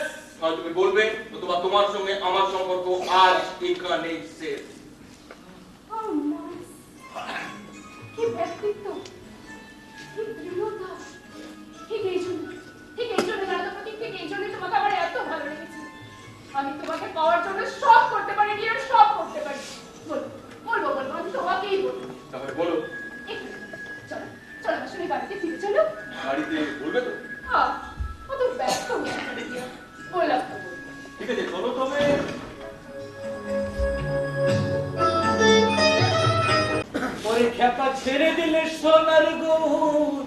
আর তুমি বলবে অথবা তোমার সঙ্গে আমার সম্পর্ক আজ এখানেই শেষ। how nice. কি ব্যক্তিত্ব, কি দৃঢ়তা, ঠিক এই জন্য জানো তো প্রতীক, ঠিক এই জন্যই তোমাকে আমার এত ভালো লেগেছে। আমি তোমাকে পাওয়ার জন্য সব করতে পারি, ডিয়ার, সব করতে পারি। বলবো আমি তোমাকেই বলবো। তাহলে বলো। চলো চলো আমার সঙ্গে বাড়িতে ফিরে চলো। বাড়িতে বলবে তো? অত ব্যস্ত হয়ে যাবে ডিয়ার, বললাম তো বলবো। ঠিক আছে, চলো তবে। ওরে খেপা ছেড়ে দিলে সোনার গৌর,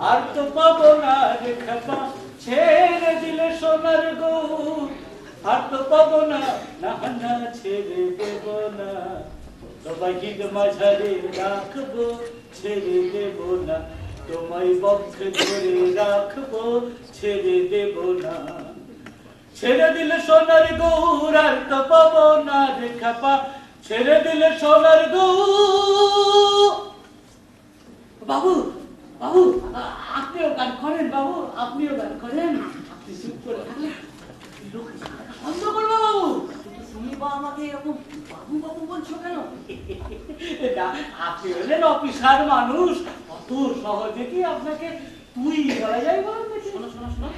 আর তো পাবো না রে খেপা, ছেড়ে দিলে সোনার গৌর, আর তো পাবো না, না না ছেড়ে দেব না, তোমায় হিদ মাঝারে রাখবো, ছেড়ে দেব না, তোমায় বক্ষে ধরে রাখবো, ছেড়ে দেব না। ছেড়ে দিলে সোনার গৌর, আর তো পাবো না রে খেপা, ছেড়ে দিলে সোনার গৌর। বাবু বাবু, আপনিও গান করেন বাবু, আপনিও গান করেন। আপনি চুপ করে থাকলে লোক বন্ধ করবো বাবু। তুমি বা আমাকে এরকম বাবু বাবু বলছো কেন? না, আপনি হলেন অফিসার মানুষ, অত সহজে কি আপনাকে তুই বলা যায় বলেন? শোনো শোনো শোনো,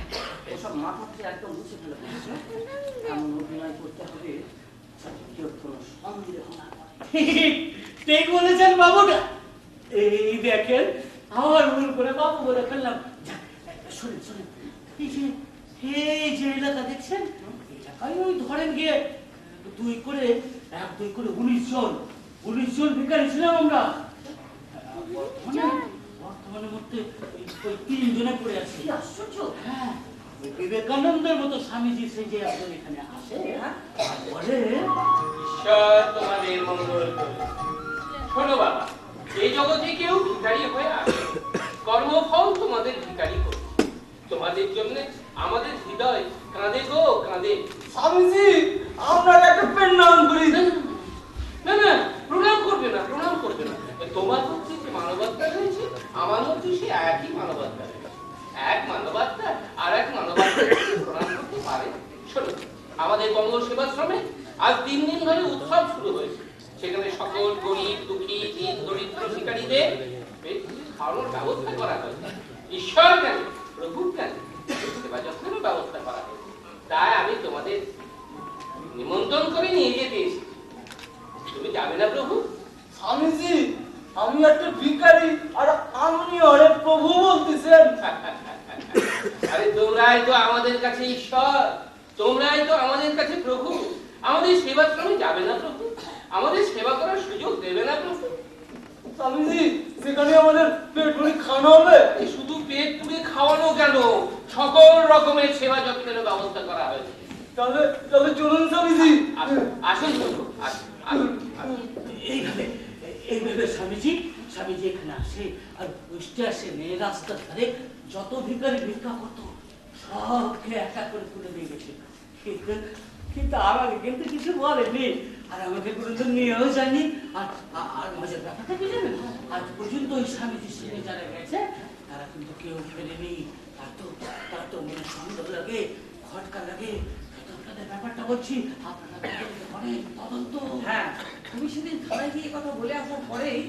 ওসব মাথা থেকে একদম মুছে ফেলে বুঝেছো? এমন অভিনয় করতে হবে যাতে কেউ কোনো সন্দেহ না করে। ঠিক বলেছেন বাবুটা। এই দেখেন, আমার ভুল করে বাবু বলে ফেললাম। শুনেন শুনেন, এই যে এলাকা দেখছেন, এলাকায় ওই ধরেন গিয়ে 2 করে 19 জন ভিখারি ছিলাম আমরা। বর্তমানে মধ্যে ওই 3 জনে পড়ে আছে। কি আশ্চর্য! হ্যাঁ, ওই বিবেকানন্দের মতো স্বামীজি সে যে একজন এখানে আসে আর বলে, ঈশ্বর তোমাদের মঙ্গল করুন। শোনো বাবা, এই জগতে কেউ ভিখারি হয়ে আসে, কর্মফল তোমাদের ভিখারি করবে। তোমাদের জন্য আমাদের হৃদয় কাঁদে গো কাঁদে। স্বামীজি, আপনার একটা প্রণাম করি। না না, প্রণাম করবে না, প্রণাম করবে না। তোমার মধ্যে যে মানবাত্মা রয়েছে, আমার মধ্যে সে একই মানবাত্মা রয়েছে। এক মানবাত্মা আর এক মানবাত্মাকে প্রণাম করতে পারে। শোনো, আমাদের মঙ্গল সেবাশ্রমে আজ 3 দিন ধরে উৎসব শুরু হয়েছে। সেখানে সকল গরিব দুঃখী দীন দরিদ্র শিকারীদের পেট খাওয়ানোর ব্যবস্থা করা হয়েছে। ঈশ্বর কেন, প্রভু কেন, সেবা যত্নেরও ব্যবস্থা করা হয়েছে। তাই আমি তোমাদের নিমন্ত্রণ করে নিয়ে যেতে এসেছি। তুমি যাবে না প্রভু? স্বামীজি, আমি একটা ভিখারি আর আপনি ওরে প্রভু বলতেছেন। আরে তোমরাই তো আমাদের কাছে ঈশ্বর, তোমরাই তো আমাদের কাছে প্রভু। আমাদের সেবাশ্রমে যাবে না প্রভু? আমাদের সেবা করার সুযোগ দেবে না প্রভু? স্বামীজি, সেখানে আমাদের পেট ভরে খাওয়ানো হবে। এই শুধু পেট পুড়ে খাওয়ানো কেন, সকল রকমের সেবা যত্নের ব্যবস্থা করা হয়েছে। তাহলে তাহলে চলুন স্বামীজি। আসুন প্রভু, আসুন, আসুন, আসুন। এইভাবে এইভাবে স্বামীজি স্বামীজি এখানে আসে আর স্টেশনে রাস্তার ধারে যত ভিখারি ভিক্ষা করতো সবকে একা করে তুলে নিয়ে গেছে। কিন্তু আমাকে কিন্তু কিছু বলেনি, আর আমাকে কোনোদিন নিয়েও যায়নি। আর আর মজার ব্যাপারটা কি জানেন, আজ পর্যন্ত ওই স্বামীজির সঙ্গে যারা গেছে তারা কিন্তু কেউ ফেরেনি। তার তো মনে সন্দেহ লাগে, খটকা লাগে। আপনাদের ব্যাপারটা বলছি, আপনারা তদন্ত করেন, তদন্ত। হ্যাঁ, তুমি সেদিন থানায় গিয়ে কথা বলে আসার পরেই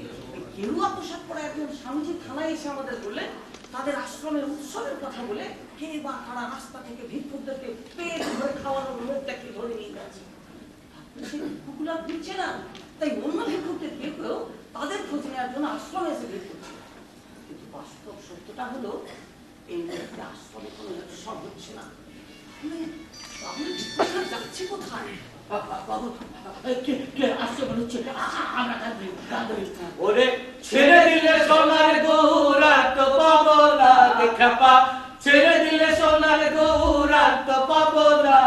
গেরুয়া পোশাক পরে একজন স্বামীজি থানায় এসে আমাদের বললেন তাদের আশ্রমের উৎসবের কথা বলে কে বা কারা রাস্তা থেকে ভিক্ষুকদেরকে পেট ধরে খাওয়ানোর লোকটাকে ধরে নিয়ে যাচ্ছে। সে কুকুলা ফিরছে না, তাই অন্য ভিক্ষুকদের কেউ কেউ তাদের খোঁজ নেওয়ার জন্য আশ্রমে এসে ভিড় করছে। কিন্তু বাস্তব সত্যটা হলো এই মুহূর্তে আশ্রমে কোনো উৎসব হচ্ছে না। তাহলে ভিক্ষুকরা যাচ্ছে কোথায়? বাবু কে আসছে মনে হচ্ছে, আমরা কাঁদবি। ওরে ছেড়ে দিলে সোনার গৌরা তো পাবো না দেখা, ছেড়ে দিলে সোনার গৌরা তো পাবো না,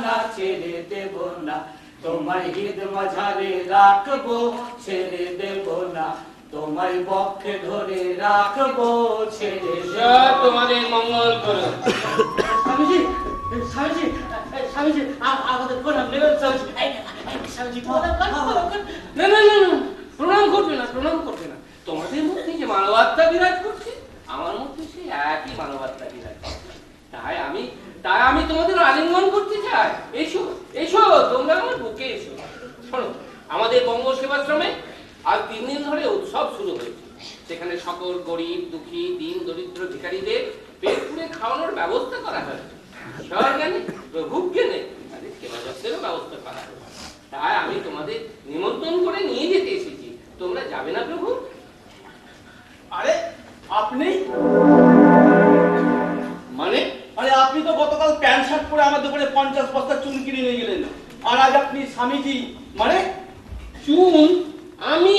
না ছেড়ে দেব না, তোমার হৃদ মাঝারে রাখবো, ছেড়ে দেব না, তোমার বক্ষে ধরে রাখবো, ছেড়ে তোমাদের মঙ্গল করুন। স্বামীজি স্বামীজি স্বামীজি আমাদের প্রণাম নেবেন স্বামীজি। স্বামীজি প্রণাম করেন। না না না না, প্রণাম করবে না, প্রণাম করবে না। তোমাদের মধ্যে যে মানবাত্মা বিরাজ করছে, আমার মধ্যে সেই একই মানবাত্মা বিরাজ করছে। তাই আমি তোমাদের আলিঙ্গন করতে চাই। এসো এসো, তোমরা আমার বুকে এসো। শোনো, আমাদের বঙ্গ সেবাশ্রমে আজ 3 দিন ধরে উৎসব শুরু হয়েছে। সেখানে সকল গরিব দুঃখী দিন দরিদ্র ভিখারীদের পেট পুড়ে খাওয়ানোর ব্যবস্থা করা হয়েছে। ঈশ্বর জ্ঞানে প্রভু জ্ঞানে তাদের সেবা যত্নেরও ব্যবস্থা করা হয়েছে। তাই আমি তোমাদের নিমন্ত্রণ করে নিয়ে যেতে এসেছি। তোমরা যাবে না প্রভু? আরে আপনি মানে আরে আপনি তো গতকাল প্যান্ট শার্ট পরে আমার দোকানে 50 বস্তা চুন কিনে নিয়ে গেলেন, আর আজ আপনি স্বামীজি মানে? চুন? আমি?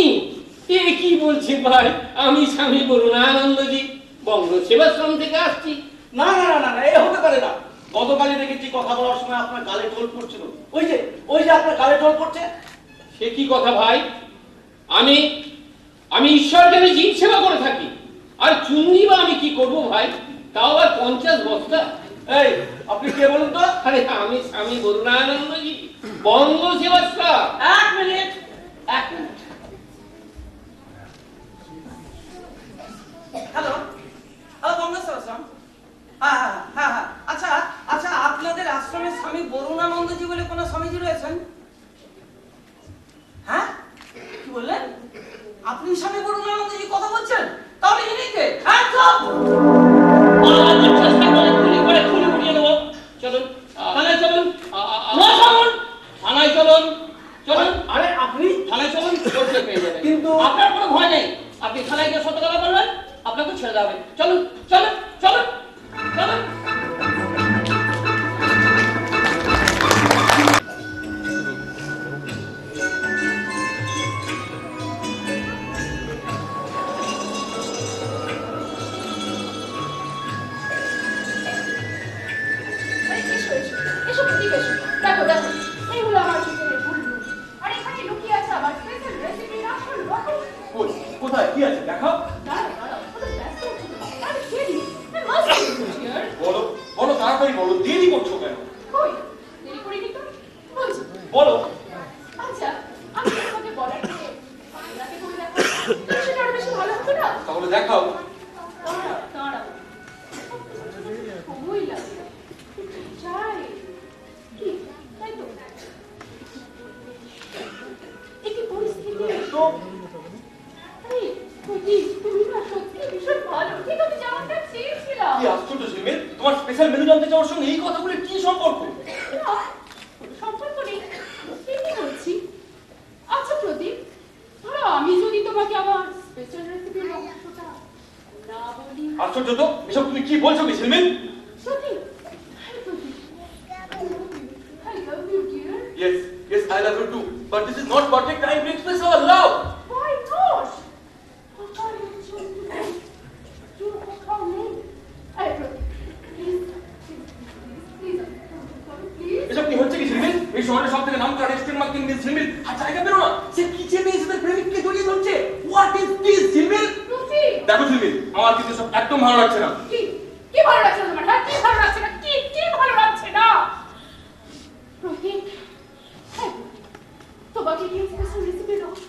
এ কি বলছি ভাই? আমি স্বামী বরুণানন্দজি, বঙ্গ সেবাশ্রম থেকে আসছি। না না না না, এই হতে পারে না। গতকালই দেখেছি কথা বলার সময় আপনার গালে টোল পড়ছিল। ওই যে আপনার গালে টোল পড়ছে। সে কি কথা ভাই? আমি ঈশ্বর জ্ঞানে জীব সেবা করে থাকি, আর চুন্নি বা আমি কি করব ভাই? তাও আবার 50 বস্তা। এই আপনি কে বলুন তো? আরে আমি স্বামী বরুণানন্দজি, বঙ্গ সেবাশ্রম। এক মিনিট। হ্যালো হ্যালো বঙ্গ সেবাশ্রম। হ্যাঁ হ্যাঁ হ্যাঁ, আচ্ছা আচ্ছা, আপনাদের আশ্রমে স্বামী বরুণানন্দজি বলে কোন স্বামীজি রয়েছেন? হ্যাঁ কি বললেন? আপনি স্বামী বরুণানন্দজি কথা বলছেন? তাহলে ইনি কে? হ্যাঁ সব খুলে উঠিয়ে দেবো। চলুন থানায় চলুন, থানায় চলুন, চলুন। আরে আপনি থানায় চলুন, বলতে পেয়ে যাবেন। কিন্তু আপনার কোনো ভয় নেই, আপনি থানায় গিয়ে সত্য কথা বলবেন, আপনাকে ছেড়ে দেওয়া হবে। চলুন চলুন চলুন চলুন। এসো এসো এসো প্রদীপ, এসো। দেখো দেখো, এই হলো আমার কিচেনের ফুল রুম, আর এখানে লুকিয়ে আছে আমার স্পেশাল রেসিপির আসল রহস্য। কোথায় কি আছে দেখাও। দাঁড়াও দাঁড়াও, ওটা ব্যস্ত হচ্ছিল। আরে KD, I must be here. বলো বলো, তাড়াতাড়ি বলো, দেরি করছো কেন? কই, দেরি করিনি তো? বলছি। বলো। আচ্ছা, আমি তোমাকে বলার আগে আপনাকে বলে দেখো, সেটা আরো বেশি ভালো হতো না? তাহলে দেখাও। দাঁড়াও দাঁড়াও, খুবই লাগে। চাই কি, তাই তো? একই পরিস্থিতি তো আরে প্রদীপ, তুমি না সত্যি ভীষণ ভালো, ঠিক আমি যেমনটা চেয়েছিলাম। কি আশ্চর্য সিমের, তোমার স্পেশাল মেনু জানতে চাওয়ার সঙ্গে এই কথাগুলোর কি সম্পর্ক? না, কোনো সম্পর্ক নেই, ঠিকই বলছি। আচ্ছা প্রদীপ, ধরো আমি যদি তোমাকে আমার স্পেশাল রেসিপির রহস্যটা না বলি। আশ্চর্য তো, এসব তুমি কি বলছো কি সিমেন? সত্যি? হ্যাঁ প্রদীপ, I love you dear. Yes, yes, I love you too. But this is not perfect time to express our love. Why not? আমার জন্য কেউ কোথাও নেই। আরে প্রদীপ, please, please, please, please, please. এসব এই শহরের সব থেকে নামকরা রেস্টুরেন্ট মার্কেটিং মিস ঝিলমিল আর জায়গা পেরো না সে কিচেনে এসে তার প্রেমিককে জড়িয়ে ধরছে। হোয়াট ইজ দিস ঝিলমিল? রফিক, দেখো ঝিলমিল, আমার কিন্তু সব একদম ভালো লাগছে না। কি কি ভালো লাগছে না তোমার? হ্যাঁ, কি ভালো লাগছে না? কি কি ভালো লাগছে না? রফিক, হ্যাঁ, তোমাকে কি স্পেশাল রেসিপি রহস্য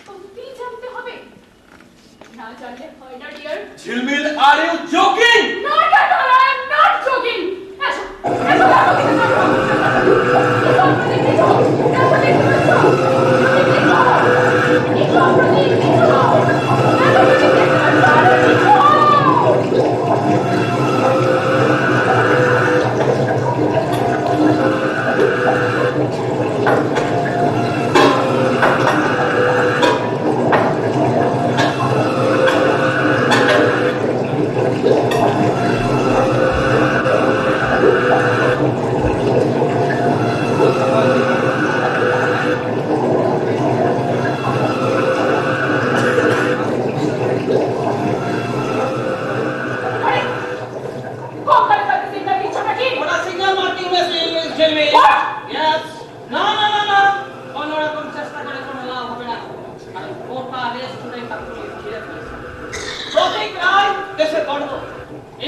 সত্যিই জানতে হবে? না জানলে হয় না dear. Jhilmil, are you joking? Not at all, I am not joking. এসো, এসো, ওটা সিগন্যাল মার্কিং মেশিন মিস ঝিলমিল। ইয়েস। না না না না, কোনো রকম চেষ্টা করে কোনো লাভ হবে না, কারণ গোটা রেস্টুরেন্ট আপনি ঘিরে ফেলেছেন। রফিক রায় দেশের গর্ব,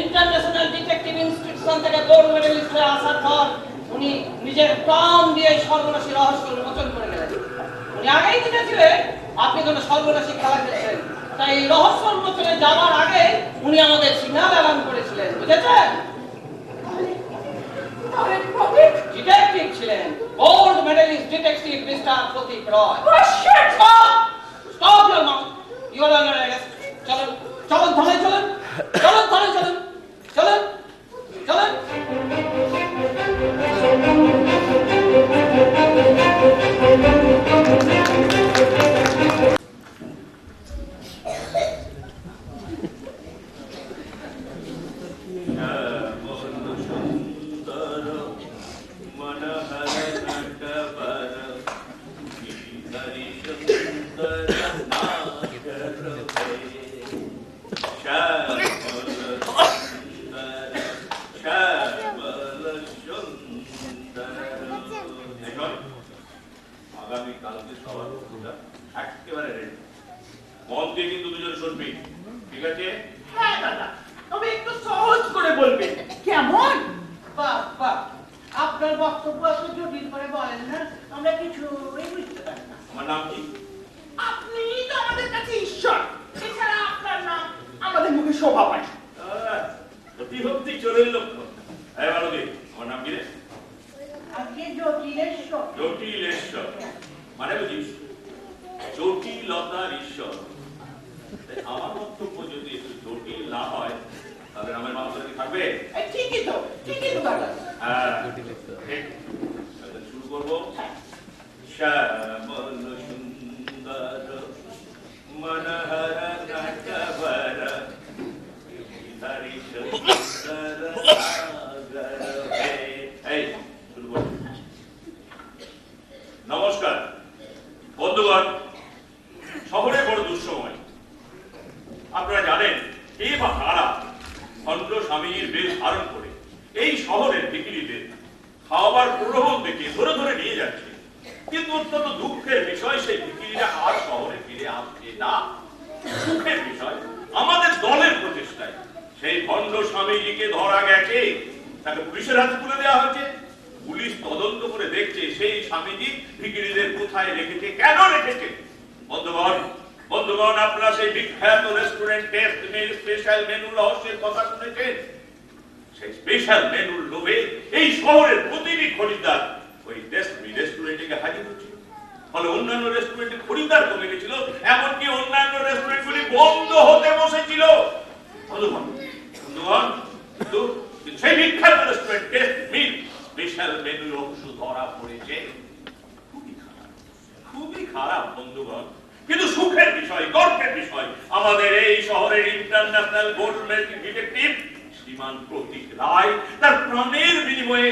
ইন্টারন্যাশনাল ডিটেকটিভ ইনস্টিটিউশন থেকে গোল্ড মেডেলিস্ট হয়ে আসার পর উনি নিজের প্রাণ দিয়ে সর্বনাশী রহস্য উন্মোচন করে গেলেন। উনি আগেই বুঝেছিলেন আপনি কোনো সর্বনাশী খেলা খেলছেন, তাই এই রহস্য উন্মোচনে যাওয়ার আগে উনি আমাদের সিগন্যাল অ্যালার্ম করেছিলেন, বুঝেছেন? ডিটেকটিভ ছিলেন, gold medalist detective mister Pratik Roy. Stop your mouth, you are under arrest. চলুন চলুন থানায় চলুন, চলুন থানায় চলুন, চলুন চলুন। আগামী কালকে সবার একেবারে রেডি। মন দিয়ে কিন্তু দুজনে শুনবি, ঠিক আছে? হ্যাঁ দাদা, তবে একটু সহজ করে বলবেন। কেমন? বাহ বাহ, আপনার বক্তব্য এত জটিল করে বলেন না, আমরা কিছুই বুঝতে পারি না। আমার নাম কি? আপনি তো আমাদের কাছে ঈশ্বর, এছাড়া আপনার নাম আমাদের মুখে শোভা পায়। অতি ভক্তি চোরের লক্ষ্য। হ্যাঁ ভালো দিন, আমার নাম কি রে? আজকে জটিলেশ্বর। জটিলেশ্বর মানে বুঝিস জটিলতার ঈশ্বর। আমার বক্তব্য যদি একটু জটিল না হয় তাহলে নামের মাধ্যমে থাকবে। ঠিকই তো, ঠিকই তো দাদা। হ্যাঁ শুরু করবো। শ্যামল সুন্দর মনোহর নটবর হরি সুন্দর সাগর হে। এই শুরু করবো। নমস্কার বন্ধুগণ, শহরে বড় দুঃসময়। আপনারা জানেন কে বা কারা ভণ্ড স্বামীর বেশ ধারণ করে এই শহরের ভিখিরিদের খাওয়াবার প্রলোভন দেখে ধরে ধরে নিয়ে যাচ্ছে, কিন্তু অত্যন্ত দুঃখের বিষয় সেই ভিখিরিরা আর শহরে ফিরে আসছে না। সুখের বিষয় আমাদের দলের প্রচেষ্টায় সেই ভণ্ড স্বামীজিকে ধরা গেছে, তাকে পুলিশের হাতে তুলে দেওয়া হয়েছে। পুলিশ তদন্ত করে দেখছে সেই স্বামীজি ভিখিরিদের কোথায় রেখেছে, কেন রেখেছে। বন্ধুগণ বন্ধুগণ, আপনারা সেই বিখ্যাত রেস্টুরেন্ট টেস্ট মিল স্পেশাল মেনু রহস্যের কথা শুনেছেন। সেই স্পেশাল মেনুর লোভে এই শহরের প্রতিটি খরিদ্দার ওই টেস্ট মিল রেস্টুরেন্টে হাজির হচ্ছিল। ফলে অন্যান্য রেস্টুরেন্টে খরিদ্দার কমে গেছিল, এমনকি অন্যান্য রেস্টুরেন্টগুলি বন্ধ হতে বসেছিল। বন্ধুগণ বন্ধুগণ, কিন্তু সেই বিখ্যাত রেস্টুরেন্ট টেস্ট মিল স্পেশাল মেনু রহস্য ধরা পড়েছে। খুবই খারাপ বন্ধুগণ, কিন্তু সুখের বিষয়, গর্বের বিষয়, আমাদের এই শহরের ইন্টারন্যাশনাল গোল্ড মেডেল ডিটেকটিভ শ্রীমান প্রতীক রায় তার প্রাণের বিনিময়ে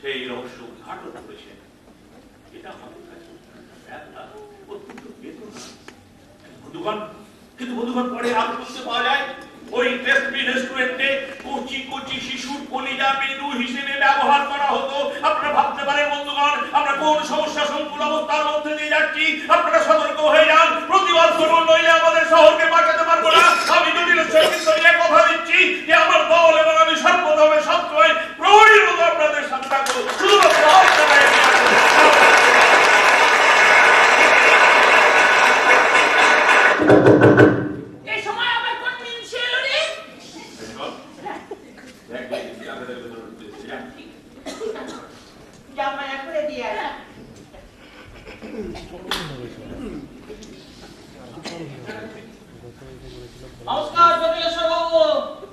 সেই রহস্য উদ্ঘাটন করেছেন। এটা আমাদের কাছে একটা অত্যন্ত বেদনা। বন্ধুগণ, কিন্তু বন্ধুগণ পরে আরো বুঝতে পাওয়া যায় ওই টেস্ট মিল রেস্টুরেন্টে কচি কচি শিশুর কলিজা মেনু হিসেবে ব্যবহার করা হতো। আপনারা ভাবতে পারেন কোন সমস্যা সংকুল অবস্থার মধ্যে দিয়ে যাচ্ছি আপনারা সতর্ক হয়ে যান, প্রতিবাদ করুন, নইলে আমাদের শহরকে বাঁচাতে পারবো না। আমি জটিলেশ্বর কিন্তু নিয়ে কথা দিচ্ছি যে আমার দল এবং আমি সর্বদমে সবসময় প্রহরীর মতো আপনাদের সাথে থাকবো। শুধুমাত্র আপনারা এই সময় আবার কোন মিন ছিল রে? জামা করে দিয়ে আয়। নমস্কার জটিলেশ্বর বাবু।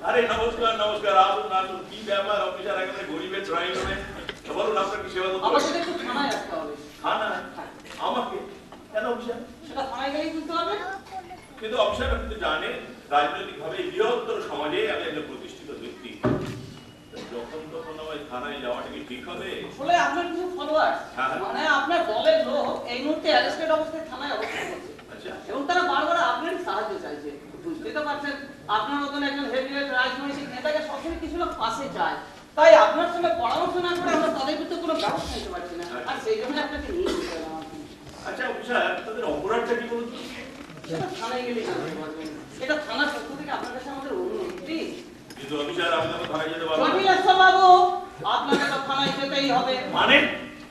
আরে নমস্কার নমস্কার, আসুন আসুন। কি ব্যাপার, অফিসার একেবারে গরিবের ট্রাইবে বলুন আপনার কি সেবা করতে আমার হবে? সাথে একটু থানায় আসতে হবে। খানা আমাকে কেন অফিসার? সেটা থানায় গেলেই বুঝতে পারবেন। কিন্তু অফিসার আপনি তো জানেন রাজনৈতিক ভাবে বৃহত্তর সমাজে আমি একজন প্রতিষ্ঠিত ব্যক্তি, যখন তখন আমার থানায় যাওয়াটা কি ঠিক হবে? আসলে আপনার কিছু ফলোয়ার, হ্যাঁ। মানে আপনার দলের লোক এই মুহূর্তে অ্যারেস্টেড অবস্থায় থানায় অবস্থান করছে। আচ্ছা এবং তারা বারবার আপনার সাহায্য চাইছে। বুঝতেই তো পারছেন, আপনার মতন একজন হেভিওয়েট রাজনৈতিক নেতাকে সবসময় কিছু লোক পাশে চায়। তাই আপনার সঙ্গে পরামর্শ না করে আমরা তাদের বিরুদ্ধে কোনো ব্যবস্থা নিতে পারছি না, আর সেই জন্য আপনাকে নিয়ে যেতে হলো আমাকে। আচ্ছা অফিসার, তাদের অপরাধটা কি বলুন তো? সেটা থানায় গেলেই জানতে পারবেন। এটা থানার পক্ষ থেকে আপনার কাছে আমাদের অনুরোধ, প্লিজ। কিন্তু অফিসার আমি তো থানায় যেতে পারবো না। জটিলেশ্বর বাবু, আপনাকে তো থানায় যেতেই হবে। মানে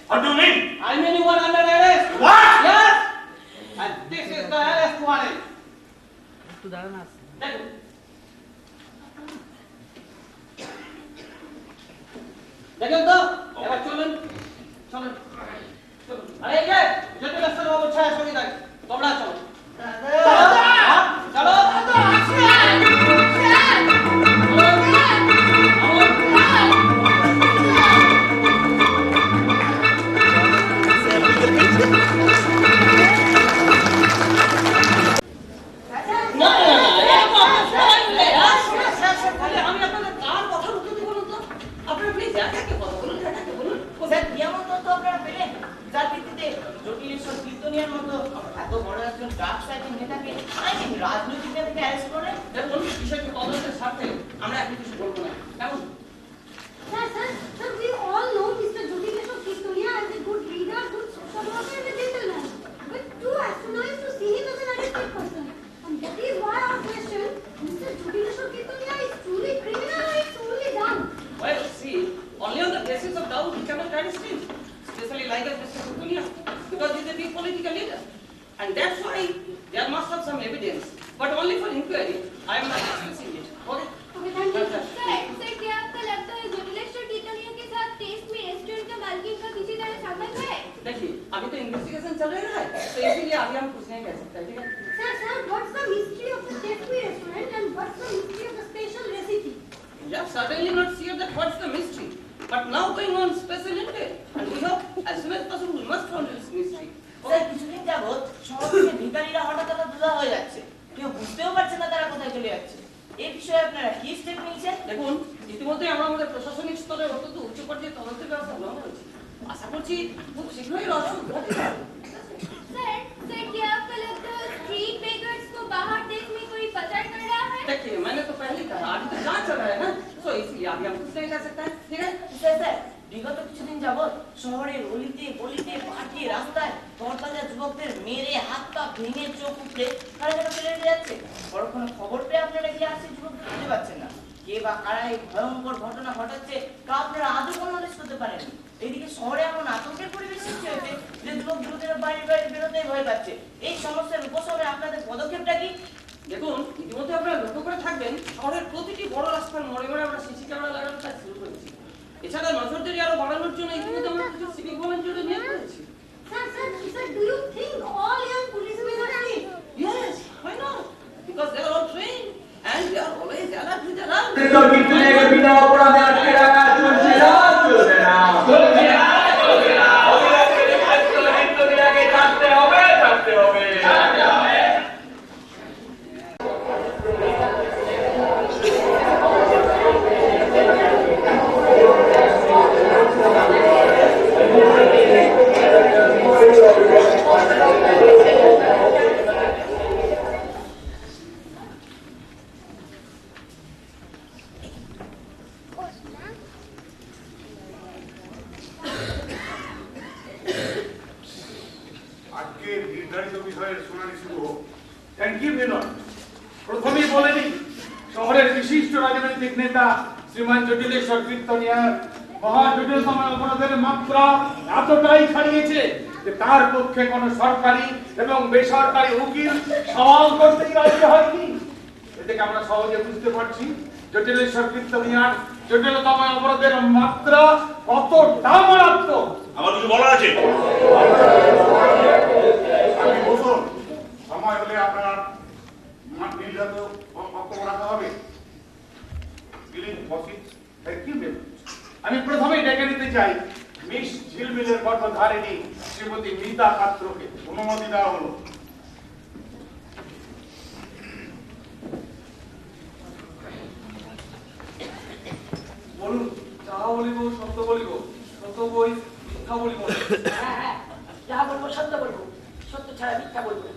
what do you mean? I mean you are under arrest. What? Yes. And this is the arrest warrant. দেখুন। দেখেন তো, এবার চলুন, চলুন, চলুন। আরে এই যে, জটিলেশ্বর বাবু ছায়া সঙ্গে থাকে, তোমরা চলো। চলো, না, এরকম সবাই মিলে, তাহলে আমি আপনাদের কার কথা বলতে বলুন তো? আপনারা প্লিজ একাকে কথা বলুন, একাকে বলুন। স্যার কেমন তথ্য আপনারা পেলেন যার ভিত্তিতে জটিলেশ্বর কীর্তনিয়ার মতো এত বড় একজন ড্রাগস সাইকিং নেতাকে রাজনৈতিক নেতাকে অ্যারেস্ট করে? দেখুন, বিষয়টি তদন্তের স্বার্থে আমরা এখন কিছু বলবো না, কেমন? Sir, we all know Mr. Jyotileshwar Kirtonia as a good leader, good social worker and a gentleman. But too astonished to see him as an arrested person. And that is why our question, Mr. Jyotileshwar Kirtonia is truly criminal or is truly dumb? Well, see, only on the basis of doubt we cannot arrest him, especially like as Mr. Kirtonia, because he is a big political leader. And that's why there must have some evidence, but only for inquiry. I am not discussing it. Okay? Okay, thank you. Sir क्या आपको लगता है जोटिलेश्वर कीर्तनिया के साथ test में restaurant का मालकिन का किसी तरह संबंध है? देखिए, अभी तो इन्वेस्टिगेशन चल रहा है, तो इसीलिए अभी हम कुछ नहीं कह सकते, ठीक है? Sir, what's the mystery of the Tasty restaurant and what's the mystery of the special recipe? We have certainly not seen that what's the mystery, but now going on special inquiry, and we hope as soon as possible we must find this mystery. Sir কিছুদিন যাবৎ শহর থেকে ভিখারিরা হঠাৎ হঠাৎ উধাও হয়ে যাচ্ছে, কেউ বুঝতেও পারছে না তারা কোথায় চলে যাচ্ছে। এই বিষয়ে আপনারা কি স্টেপ নিয়েছেন? দেখুন, ইতিমধ্যে আমরা আমাদের প্রশাসনিক স্তরে অত্যন্ত উচ্চ পর্যায়ে তদন্তের ব্যবস্থা গ্রহণ করেছি। আশা করছি খুব শীঘ্রই রহস্য উদ্ঘাটিত হবে। सर क्या आपको लगता है स्ट्रीट बेगर्स को बाहर देश में कोई पाचार कर रहा है? देखिए, मैंने तो पहले कहा अभी तो जांच चल रहा है ना, तो इसलिए अभी हम कुछ नहीं कर सकते हैं, ठीक है? স্যার বিগত কিছুদিন যাবৎ শহরের অলিতে গলিতে পার্কে রাস্তায় তরতাজা যুবকদের মেরে হাত পা ভেঙে চোখ উপড়ে কারাগারে ফেলে দিয়ে যাচ্ছে। বড় কোনো খবর পেয়ে আপনারা কি আসছে যুবকদের খুঁজে পাচ্ছেন না? কে বা কারা এই ভয়ঙ্কর ঘটনা ঘটাচ্ছে তা আপনারা আদৌ কোনো নোটিস করতে পারেন। এদিকে শহরে এমন আতঙ্কের পরিবেশ সৃষ্টি হয়েছে যে যুবক যুবতীরা বাইরে বাইরে বেরোতেই ভয় পাচ্ছে। এই সমস্যার উপশমে আপনাদের পদক্ষেপটা কি? দেখুন, ইতিমধ্যে আপনারা লক্ষ্য করে থাকবেন শহরের প্রতিটি বড় রাস্তার মোড়ে মোড়ে আমরা সিসি ক্যামেরা লাগানোর কাজ শুরু করেছি। এছাড়া নজরদারি আরো বাড়ানোর জন্য ইতিমধ্যে আমরা কিছু সিভিক ভলান্টিয়ার নিয়োগ করেছি। Sir, do you think all young policemen are trained? Yes, why not? Because they are all trained and they are always alert with their arms. বিনা অপরাধে আটকে রাখা চলছে না, চলবে না, চলবে না, চলবে না। ভিক্টোরিয়াকে ছাড়তে হবে, ছাড়তে হবে, ছাড়তে হবে। Sir, নির্ধারিত বিষয়ের শুনানি শুরু হোক। Thank you Binod. প্রথমেই বলে দিই, শহরের বিশিষ্ট রাজনৈতিক নেতা শ্রীমান জটিলেশ্বর কীর্তনিয়ার মহাজটিলতম অপরাধের মাত্রা এতটাই ছাড়িয়েছে যে তার পক্ষে কোনো সরকারি এবং বেসরকারি উকিল সওয়াল করতেই রাজি হয়নি। এ থেকে আমরা সহজে বুঝতে পারছি জটিলেশ্বর কীর্তনিয়ার জটিলতম অপরাধের মাত্রা কতটা মারাত্মক। আমার কিছু বলার আছে। আপনি বসুন, সময় হলে আপনার নির্ধারিত বক্তব্য রাখা হবে। আমি প্রথমেই ডেকে নিতে চাই মিস ঝিলমিলের গর্ভধারিণী শ্রীমতী মিতা পাত্রকে। অনুমতি দেওয়া হলো। বলুন, যাহা বলিব সত্য বলিব, সত্য বই মিথ্যা বলিব না। হ্যাঁ হ্যাঁ, যা বলবো সত্য বলবো, সত্য ছাড়া মিথ্যা বলবো না।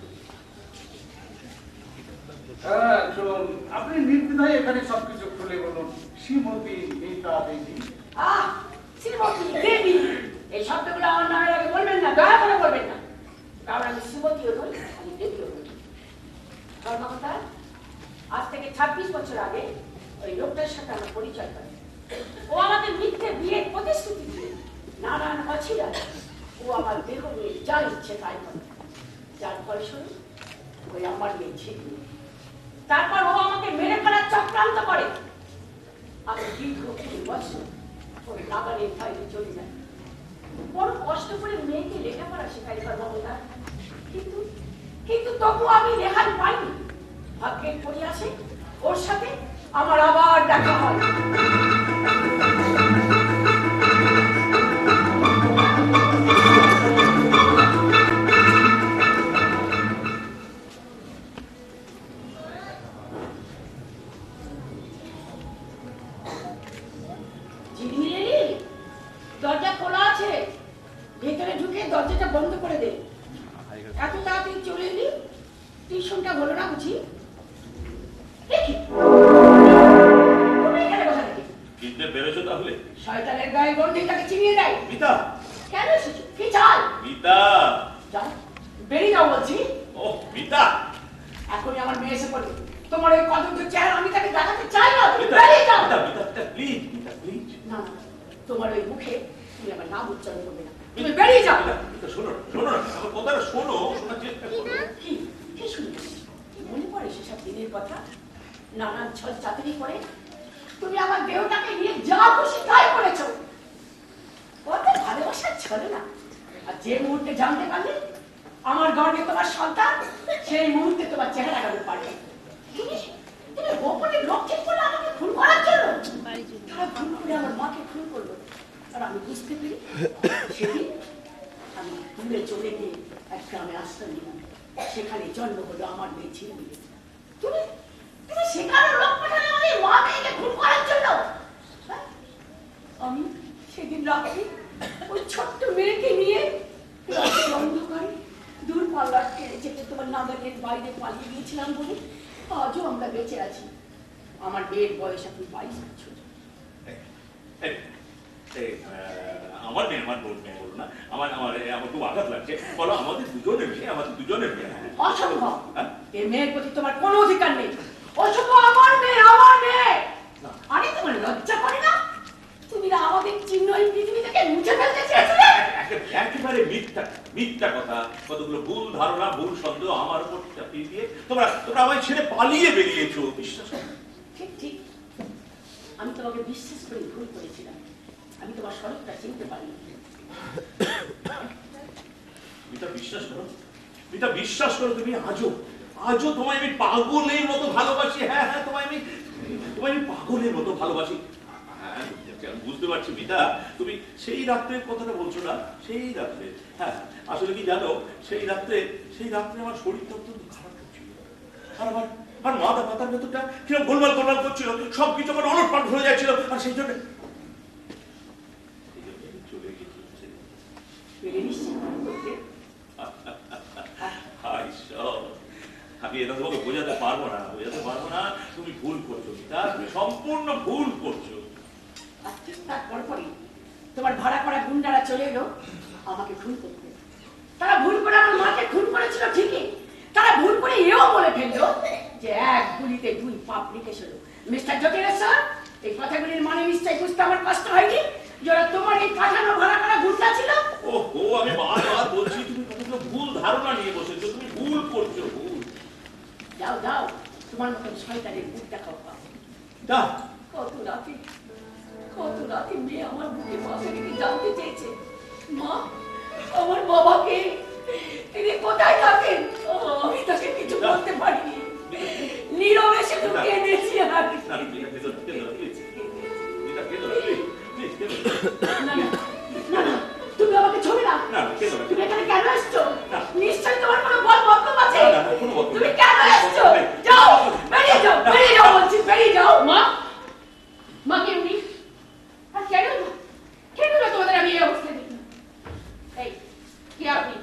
হ্যাঁ, চলুন, আপনি নির্দ্বিধায় এখানে সবকিছু খুলে বলুন। শ্রীমতী মিতা দেবী। আহ, শ্রীমতী দেবী, এই শব্দগুলো আমার নামের আগে বলবেন না, দয়া করে বলবেন না। কারণ আমি শ্রীমতীও নই, আমি দেবীও নই। ধর্মকথা, আজ থেকে 26 বছর আগে ওই লোকটার সাথে আমার পরিচয় হয়। ও আমাকে মিথ্যে বিয়ের প্রতিশ্রুতি দিয়ে নানান অছিলায় ও আমার দেহ নিয়ে যা ইচ্ছে তাই করে, যার ফলস্বরূপ ওই আমার মেয়ে ছিল। তারপর ও আমাকে মেরে ফেলার চক্রান্ত করে। আমি দীর্ঘ 3 বছর ওই নাগালের বাইরে চলে যাই। বড় কষ্ট করে মেয়েকে লেখাপড়া শেখাই মমতা, কিন্তু তবু আমি রেহাই পাইনি। ভাগ্যের পরিহাসে ওর সাথে আমার আবার দেখা হয়। দরজা খোলা আছে, ভেতরে ঢুকে দরজাটা বন্ধ করে দে। এত তাড়াতাড়ি চলে এলি, টিউশনটা হলো না বুঝি? দেখি তুমি এখানে বসা দেখি কিনতে বেরোছো তাহলে? শয়তানের গায়ে গন্ডিটাকে চিনিয়ে দেয়। মিতা, কেন এসেছো? কি চাল? মিতা, যাও, বেরিয়ে যাও বলছি। ও মিতা, এখনই আমার মেয়ে এসে পড়বে। তোমার ওই কদর্য চেহারা আমি তাকে দেখাতে চাই না। তুমি মিতা, বেরিয়ে যাও। Mita, Mita, please, Mita, please. না না, তোমার ওই মুখে তুমি আমার নাম উচ্চারণ করবে না। তুমি বেরিয়ে যাও। মিতা, শোনো না, শোনো না, আমার কথাটা শোনো, শোনার চেষ্টা করো। কি কি শুনিস? মনে পড়ে সেসব দিনের কথা? নানান ছল চাতুরি করে তুমি আমার দেহটাকে নিয়ে যা খুশি তাই করেছো। কত ভালোবাসার ছলে না। আর যে মুহূর্তে জানতে পারলে আমার গর্ভে তোমার সন্তান, সেই মুহূর্তে তোমার চেহারা গেল পারে। তুমি তুমি গোপনে লোক ঠিক করে আমাকে খুন করার জন্য। তারা খুন করে আমার মাকে খুন করলো। আর আমি বুঝতে পেরে সেদিন আমি দূরে চলে গিয়ে এক গ্রামে আশ্রয় নিলাম। সেখানে জন্ম হলো আমার মেয়ে ঝিলমিল। তুমি তুমি সেখানে লোক পাঠালে আমাদের মা মেয়েকে খুন করার জন্য। হ্যাঁ? আমি সেদিন রাত্রে ওই ছোট্ট মেয়েকে নিয়ে রাতের অন্ধকারে দূরপাল্লার ট্রেনে চেপে তোমার নাগালের বাইরে পালিয়ে গিয়েছিলাম বলে আজও আমরা বেঁচে আছি। আমার মেয়ের বয়স এখন 22 বছর। আমার মেয়ে, আমার বোন মেয়ে বলো না, আমার আমার আমার খুব আঘাত লাগছে। বলো আমাদের দুজনের মেয়ে, আমাদের দুজনের মেয়ে। অসম্ভব। হ্যাঁ? এই মেয়ের প্রতি তোমার কোনো অধিকার নেই। ও শুধু আমার মেয়ে, আমার মেয়ে। আরে তোমার লজ্জা করে না? তুমি না আমাদের চিহ্ন এই পৃথিবী থেকে মুছে ফেলতে চেয়েছিলে? একেবারে মিথ্যা, মিথ্যা কথা, কতগুলো ভুল ধারণা, ভুল সন্দেহ আমার উপর চাপিয়ে দিয়ে তোমরা তোমরা আমায় ছেড়ে পালিয়ে বেরিয়েছো। বিশ্বাস করো। ঠিক ঠিক, আমি তোমাকে বিশ্বাস করে ভুল করেছিলাম। আমি তোমার স্বরূপটা চিনতে পারিনি। মিতা, বিশ্বাস করো, মিতা, বিশ্বাস করো, তুমি আজও আজও তোমায় আমি পাগলের মতো ভালোবাসি। হ্যাঁ হ্যাঁ, তোমায় আমি পাগলের মতো ভালোবাসি। হ্যাঁ, বুঝতে পারছি মিতা, তুমি সেই রাত্রের কথাটা বলছো না? সেই রাত্রে, হ্যাঁ, আসলে কি জানো, সেই রাত্রে আমার শরীরটা অত্যন্ত খারাপ হচ্ছিল। আর আমার মাথা পাতার ভেতরটা কিরকম গোলমাল গোলমাল করছিল, সবকিছু আমার ওলটপালট হয়ে যাচ্ছিল। আর সেই জন্য চলে গেছি। আমি এটা তোমাকে বোঝাতে পারবো না, তুমি ভুল করছো মিতা, তুমি সম্পূর্ণ ভুল করছো। তারপরই তোমার ভাড়া করা গুন্ডারা চলে এলো আমাকে খুন করতে। তারা ভুল করে আমার মাকে খুন করেছিল ঠিকই, তারা ভুল করে এও বলে ফেললো যে এক গুলিতে 2 পাবলিকেশ হলো। মিস্টার জটিলেশ্বর, এই কথাগুলির মানে নিশ্চয়ই বুঝতে আমার কষ্ট হয়নি যে ওরা তোমার এই পাঠানো ভাড়া করা গুন্ডা ছিল। ওহো, আমি বারবার বলছি তুমি কতগুলো ভুল ধারণা নিয়ে বসেছো, তুমি ভুল করছো, ভুল। যাও যাও, তোমার মতন শয়তানের মুখ দেখাও। যা। কত রাতে মেয়ে আমার বুকে মাথা রেখে জানতে চেয়েছে, মা আমার বাবাকে, তিনি কোথায় থাকেন। আমি তাকে কিছু বলতে পারিনি, নীরবে সে লুকিয়ে দিয়েছি। আর তুমি আমাকে ছবি না, তুমি এখানে কেন এসছো? নিশ্চয়ই তোমার কোনো বড় বক্তব্য আছে। তুমি কেন এসছো? যাও, বেরিয়ে যাও, বেরিয়ে যাও বলছি, বেরিয়ে যাও। মা কে উনি? আর কেন তোমাদের আমি এই অবস্থায় দেখি? এই কে আপনি?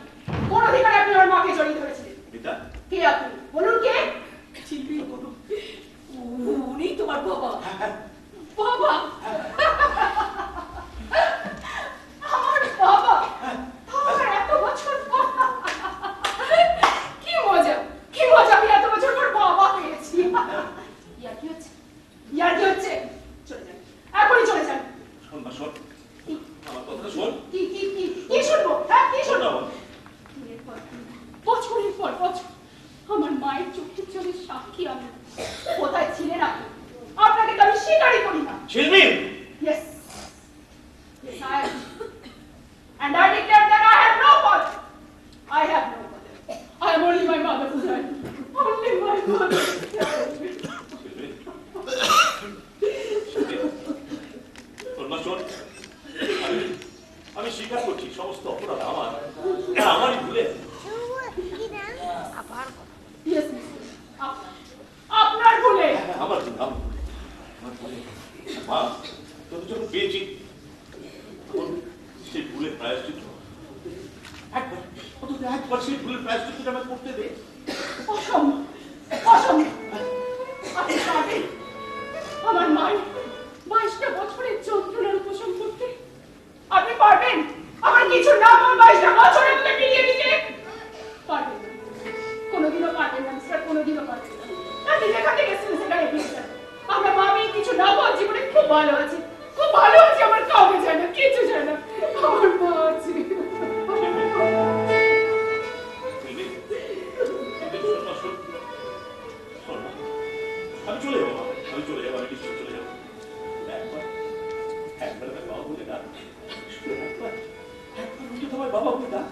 কোন অধিকারে আপনি আমার মাকে জড়িয়ে ধরেছিলেন? কে আপনি বলুন? কে চিনবি? উনি তোমার বাবা। বাবা? আমার বাবা? আমার এত বছর পর? কি মজা, কি মজা, আমি এত বছর পর বাবা পেয়েছি। ইয়ার কি হচ্ছে? ইয়ার কি হচ্ছে? চলে যান, এখনই চলে যান। শোন না, শোন আমার কথাটা শোন। কি শুনবো? হ্যাঁ, কি শুনবো? বছরের পর বছর আমার মায়ের চোখের জন্য সাক্ষী আমি। কোথায় ছিলেন আপনি? আপনাকে তো আমি স্বীকারই করি না। শিল্পী, Yes, I am. And I declare that I have no father. I have no father. I am only my mother's child. Only my mother's child. আমি স্বীকার করছি সমস্ত অপরাধ আমার, আমারই ভুলে। Yes, mister. আপনার ভুলে। আমার ভুল, মা তোকে যখন পেয়েছি সেই ভুলের প্রায়শ্চিত্ত একবার সেই ভুলের প্রায়শ্চিত্ত আমাকে করতে দে। অসম্ভব, অসম্ভব। আপনি পারবেন আমার মায়ের 22টা বছরের যন্ত্রণার উপশম করতে? আপনি পারবেন আমার কিছু না আমার 22টা বছর আপনাকে ফিরিয়ে দিতে? পারবেন না, কোনোদিনও পারবেন না স্যার, কোনোদিনও পারবেন না। আপনি যেখান থেকে এসেছেন সেখানে ফিরে যান। আমরা মা মেয়ে কিছু না পাওয়ার জীবনে খুব ভালো আছি, খুব ভালো আছি। আমার কাউকে চাই না, কিছু চাই না, আমার মা আছে। আমি চলে যাবো, আমি চলে যাবো, আমি নিশ্চয় চলে যাবো। একবার বাবা বলে ডাক, একবার তোমার বাবা বলে ডাক।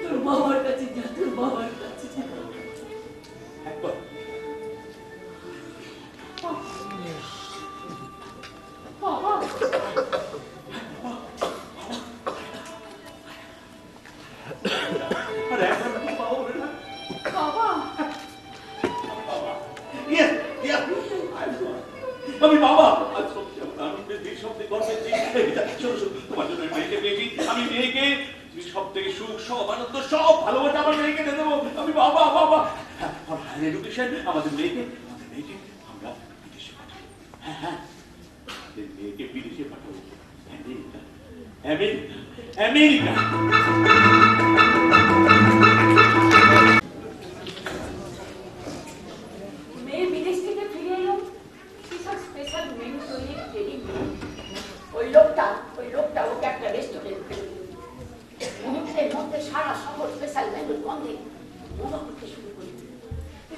তোর বাবার কাছে যা, তোর বাবার কাছে যা। একবার বাবা, আর একবার বাবা বলে ডাক। বাবা, আমি বাবা। আজ সত্যি আনন্দের দিন, সব থেকে গর্বের দিন। তোমার জন্য মেয়েকে পেয়েছি, আমি মেয়েকে সব থেকে সুখ, সব আনন্দ, সব ভালোবাসা আমার মেয়েকে দিয়ে দেবো। আমি বাবা, বাবা। হায়ার এডুকেশন আমাদের মেয়েকে আমরা বিদেশে পাঠাবো। হ্যাঁ, আমাদের মেয়েকে বিদেশে পাঠাবো। America, America, America. মেয়ে বিদেশ থেকে ফিরে এলো, কিসব স্পেশাল মেনু তৈরি ট্রেনিং। ওই লোকটা ওকে একটা রেস্টুরেন্ট মুহূর্তের মধ্যে সারা শহর স্পেশাল মেনুর গন্ধে মজা করতে শুরু করলো।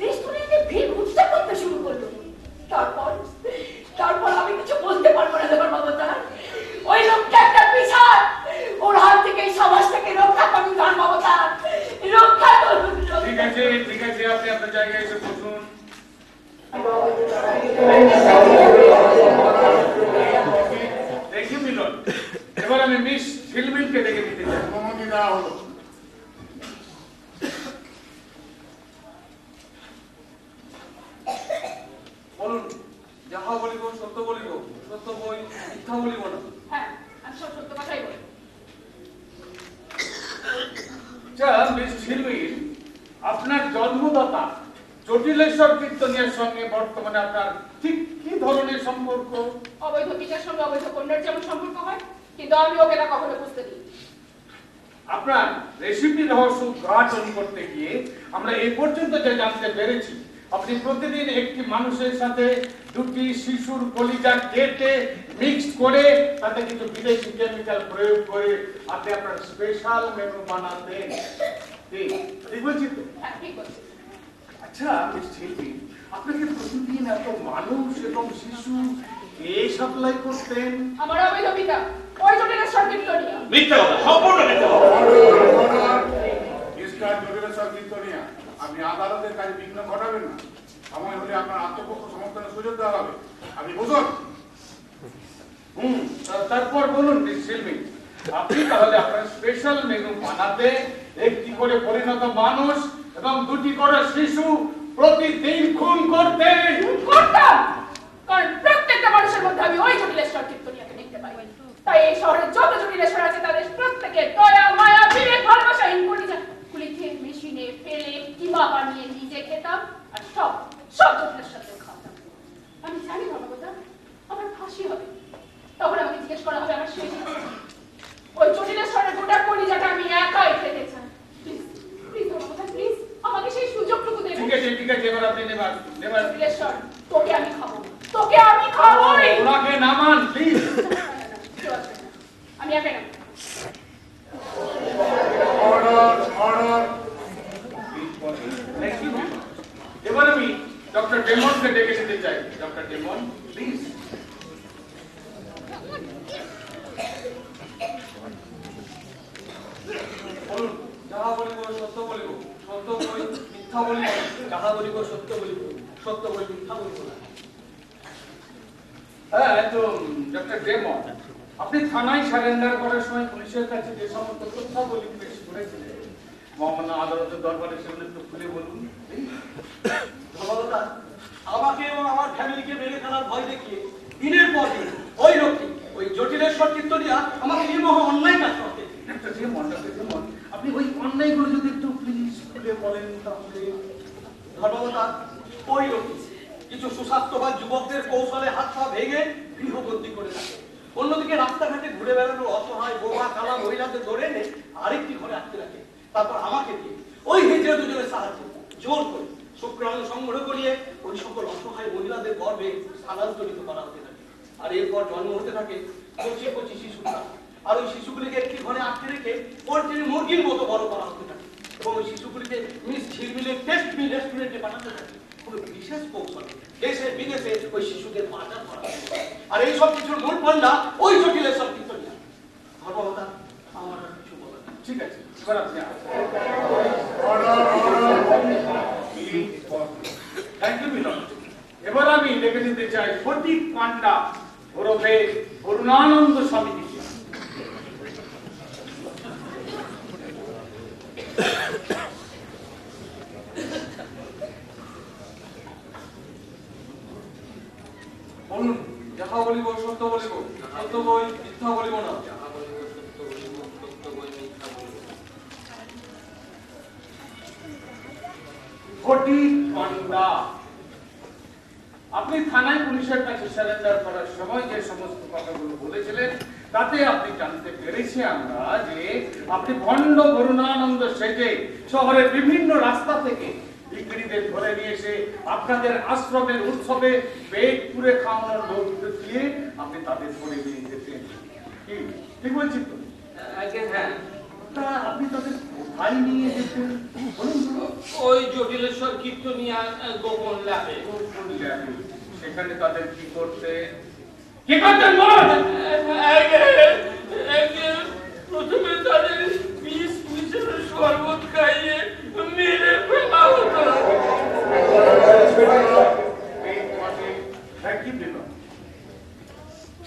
রেস্টুরেন্টে ভিড় উৎসাহ করতে শুরু করলো। তারপর আমি কিছু বলতে পারবো না দেবার বাবতার। ওই লোকটা একটা পিছাড়, ওর হাত থেকে এই সমাজ থেকে রক্ষা করুন ধর বাবতার, রক্ষা করুন। ঠিক আছে, ঠিক আছে, আপনি আপনার জায়গায় এসে বসুন। দেখি মিলন, এবার আমি মিস ঝিলমিলকে ডেকে দিতে চাই। অনুমতি দেওয়া হলো। বলুন, যাহা বলিব সত্য বলিব, সত্য বই মিথ্যা বলিব না। হ্যাঁ, আমি সব সত্য কথাই বলি। আচ্ছা মিস ঝিলমিল, আপনার জন্মদাতা জটিলেশ্বর কীর্তনিয়ার সঙ্গে বর্তমানে আপনার ঠিক কি ধরনের সম্পর্ক? অবৈধ পিতার সঙ্গে অবৈধ কন্যার যেমন সম্পর্ক হয়, কিন্তু কিন্তু আমি ওকে না কখনো বুঝতে দিই। আপনার রেসিপি রহস্য উদ্ঘাটন করতে গিয়ে আমরা এই পর্যন্ত যে জানতে পেরেছি, আপনি প্রতিদিন একটি মানুষের সাথে দুটি শিশুর কলিজা কেটে মিক্স করে তাতে কিছু বিদেশি কেমিক্যাল প্রয়োগ করে আপনি আপনার স্পেশাল মেনু বানাতেন। ঠিক বলছি তো? হ্যাঁ, ঠিক বলছি। আচ্ছা মিস শিল্পী, আপনাকে প্রতিদিন এত মানুষ এবং শিশু কে সাপ্লাই করতেন? আমার অবৈধ পিতা ওই জটিলের সংকীর্তনিয়া। মিথ্যা কথা, সম্পূর্ণ মিথ্যা কথা। মিস্টার জটিলেশ্বর কীর্তনিয়া, আপনি আদালতের কাজে বিঘ্ন ঘটাবেন না। সময় হলে আপনার আত্মপক্ষ সমর্থনের সুযোগ দেওয়া হবে। আপনি বুঝুন। তারপর বলুন মিস শিল্পী, আপনি তাহলে আপনার স্পেশাল মেনু বানাতে একটি করে পরিণত মানুষ এবং দুটি করে শিশু প্রতিদিন খুন করতেন? করতাম, কারণ প্রত্যেকটা মানুষের মধ্যে আমি ওই জটিলেশ্বর কীর্তনিয়াকে দেখতে পাই। তাই এই শহরে যত জটিলেশ্বর আছে তাদের প্রত্যেকের দয়া মায়া বিবেক ভালোবাসাহীন কুলিতে মেশিনে ফেলে কিমা বানিয়ে নিজে খেতাম আর সব জটিলেশ্বরকে খাওয়াতাম। আমি জানি ভগবতা আমার ফাঁসি হবে, তখন আমাকে জিজ্ঞেস করা হবে আমার শেষ ইচ্ছা কি। ওই জটিলেশ্বরের গোটা কলিজাটা আমি একাই খেতে চাই। প্লিজ প্লিজ ভগবতা প্লিজ আমাকে সেই সুযোগটুকু দেবেন। ঠিক আছে, এবার আপনি নেবার। জটিলেশ্বর তোকে আমি খাবো, তোকে আমি খাবোই। ওনাকে নামান প্লিজ। আমি একাই নাম। এবার আমি ডক্টর ডেমনকে ডেকে নিতে চাই। Doctor Damon please. বলুন, যাহা বলিব সত্য বলিব, সত্য বলি মিথ্যা বলিব না। যাহা বলিব সত্য বলিব, সত্য বলি মিথ্যা বলিব না। হ্যাঁ, তো ডক্টর ডেমন, আপনি থানায় সারেন্ডার করার সময় পুলিশের কাছে যে সমস্ত তথ্যাবলী পেশ করেছিলেন, মহামান্য আদালতের দরবারে সেগুলো একটু খুলে বলুন। ধর্মদাতা আমাকে এবং আমার ফ্যামিলিকে মেরে ফেলার ভয় দেখিয়ে দিনের পর দিন ওই লোকটি, ওই জটিলেশ্বর কীর্তনিয়া আমাকে নির্মহ অন্যায় কাজ করতে। ডক্টর ডেমন, আপনি ওই অন্যায়গুলো যদি একটু প্লিজ খুলে বলেন তাহলে। ধর্মদাতা ওই লোকটি কিছু সুস্বাস্থ্যবান যুবকদের কৌশলে হাত পা ভেঙে গৃহবন্দী করে রাখে। অন্যদিকে রাস্তাঘাটে ঘুরে বেড়ানো অসহায় বোবা কালা মহিলাদের ধরে এনে আরেকটি ঘরে আটকে রাখে। তারপর আমাকে দিয়ে ওই হিজড়ে দুজনের সাহায্যে জোর করে শুক্রাণু সংগ্রহ করিয়ে ওই সকল অসহায় মহিলাদের গর্ভে স্থানান্তরিত করা হতে থাকে। আর এরপর জন্ম হতে থাকে কচি কচি শিশুরা। আর ওই শিশুগুলিকে একটি ঘরে আটকে রেখে পোল্ট্রির মুরগির মতো বড় করা হতে থাকে এবং ওই শিশুগুলিকে মিস ঝিলমিলের টেস্ট মিল রেস্টুরেন্টে পাঠাতে থাকে। কোনো বিশেষ কৌশলে দেশে বিদেশে ওই শিশুদের পাচার করা হয়। আর এই সব কিছুর মূল পান্ডা ওই জটিলেশ্বর কীর্তনিয়া। ধর্মদাতা আমার আর কিছু বলার নেই। ঠিক আছে, এবার আপনি থ্যাংক ইউ মিলন। এবার আমি ডেকে নিতে চাই ফটিক পান্ডা ওরফে করুণানন্দ স্বামীজিকে। বলুন, যাহা বলিব সত্য বলিব, সত্য বই মিথ্যা বলিব না। যাহা বলিব সত্য বলিব, সত্য বই মিথ্যা বলিব না। ফটিক পান্ডা, আপনি থানায় পুলিশের কাছে সারেন্ডার করার সময় যে সমস্ত কথাগুলো বলেছিলেন তাতে আপনি জানতে পেরেছি আমরা যে আপনি ভণ্ড করুণানন্দ সেজে শহরের বিভিন্ন রাস্তা থেকে বিক্রিদের ধরে নিয়ে এসে আপনাদের আশ্রমের উৎসবে পেট পুরে খাওয়ানোর লোক দিয়ে আপনি তাদের ধরে নিয়ে যেতেন। কি ঠিক বলছি তো? হ্যাঁ, তা আপনি তাদের কোথায় নিয়ে যেতেন বলুন তো? ওই জটিলেশ্বর কীর্তনিয়া গোপন ল্যাবে। সেখানে তাদের কি করতে কি করতেন বলুন? প্রথমে তাদের বিষ মিশানো শরবত খাইয়ে মেরে ফেলা হতো।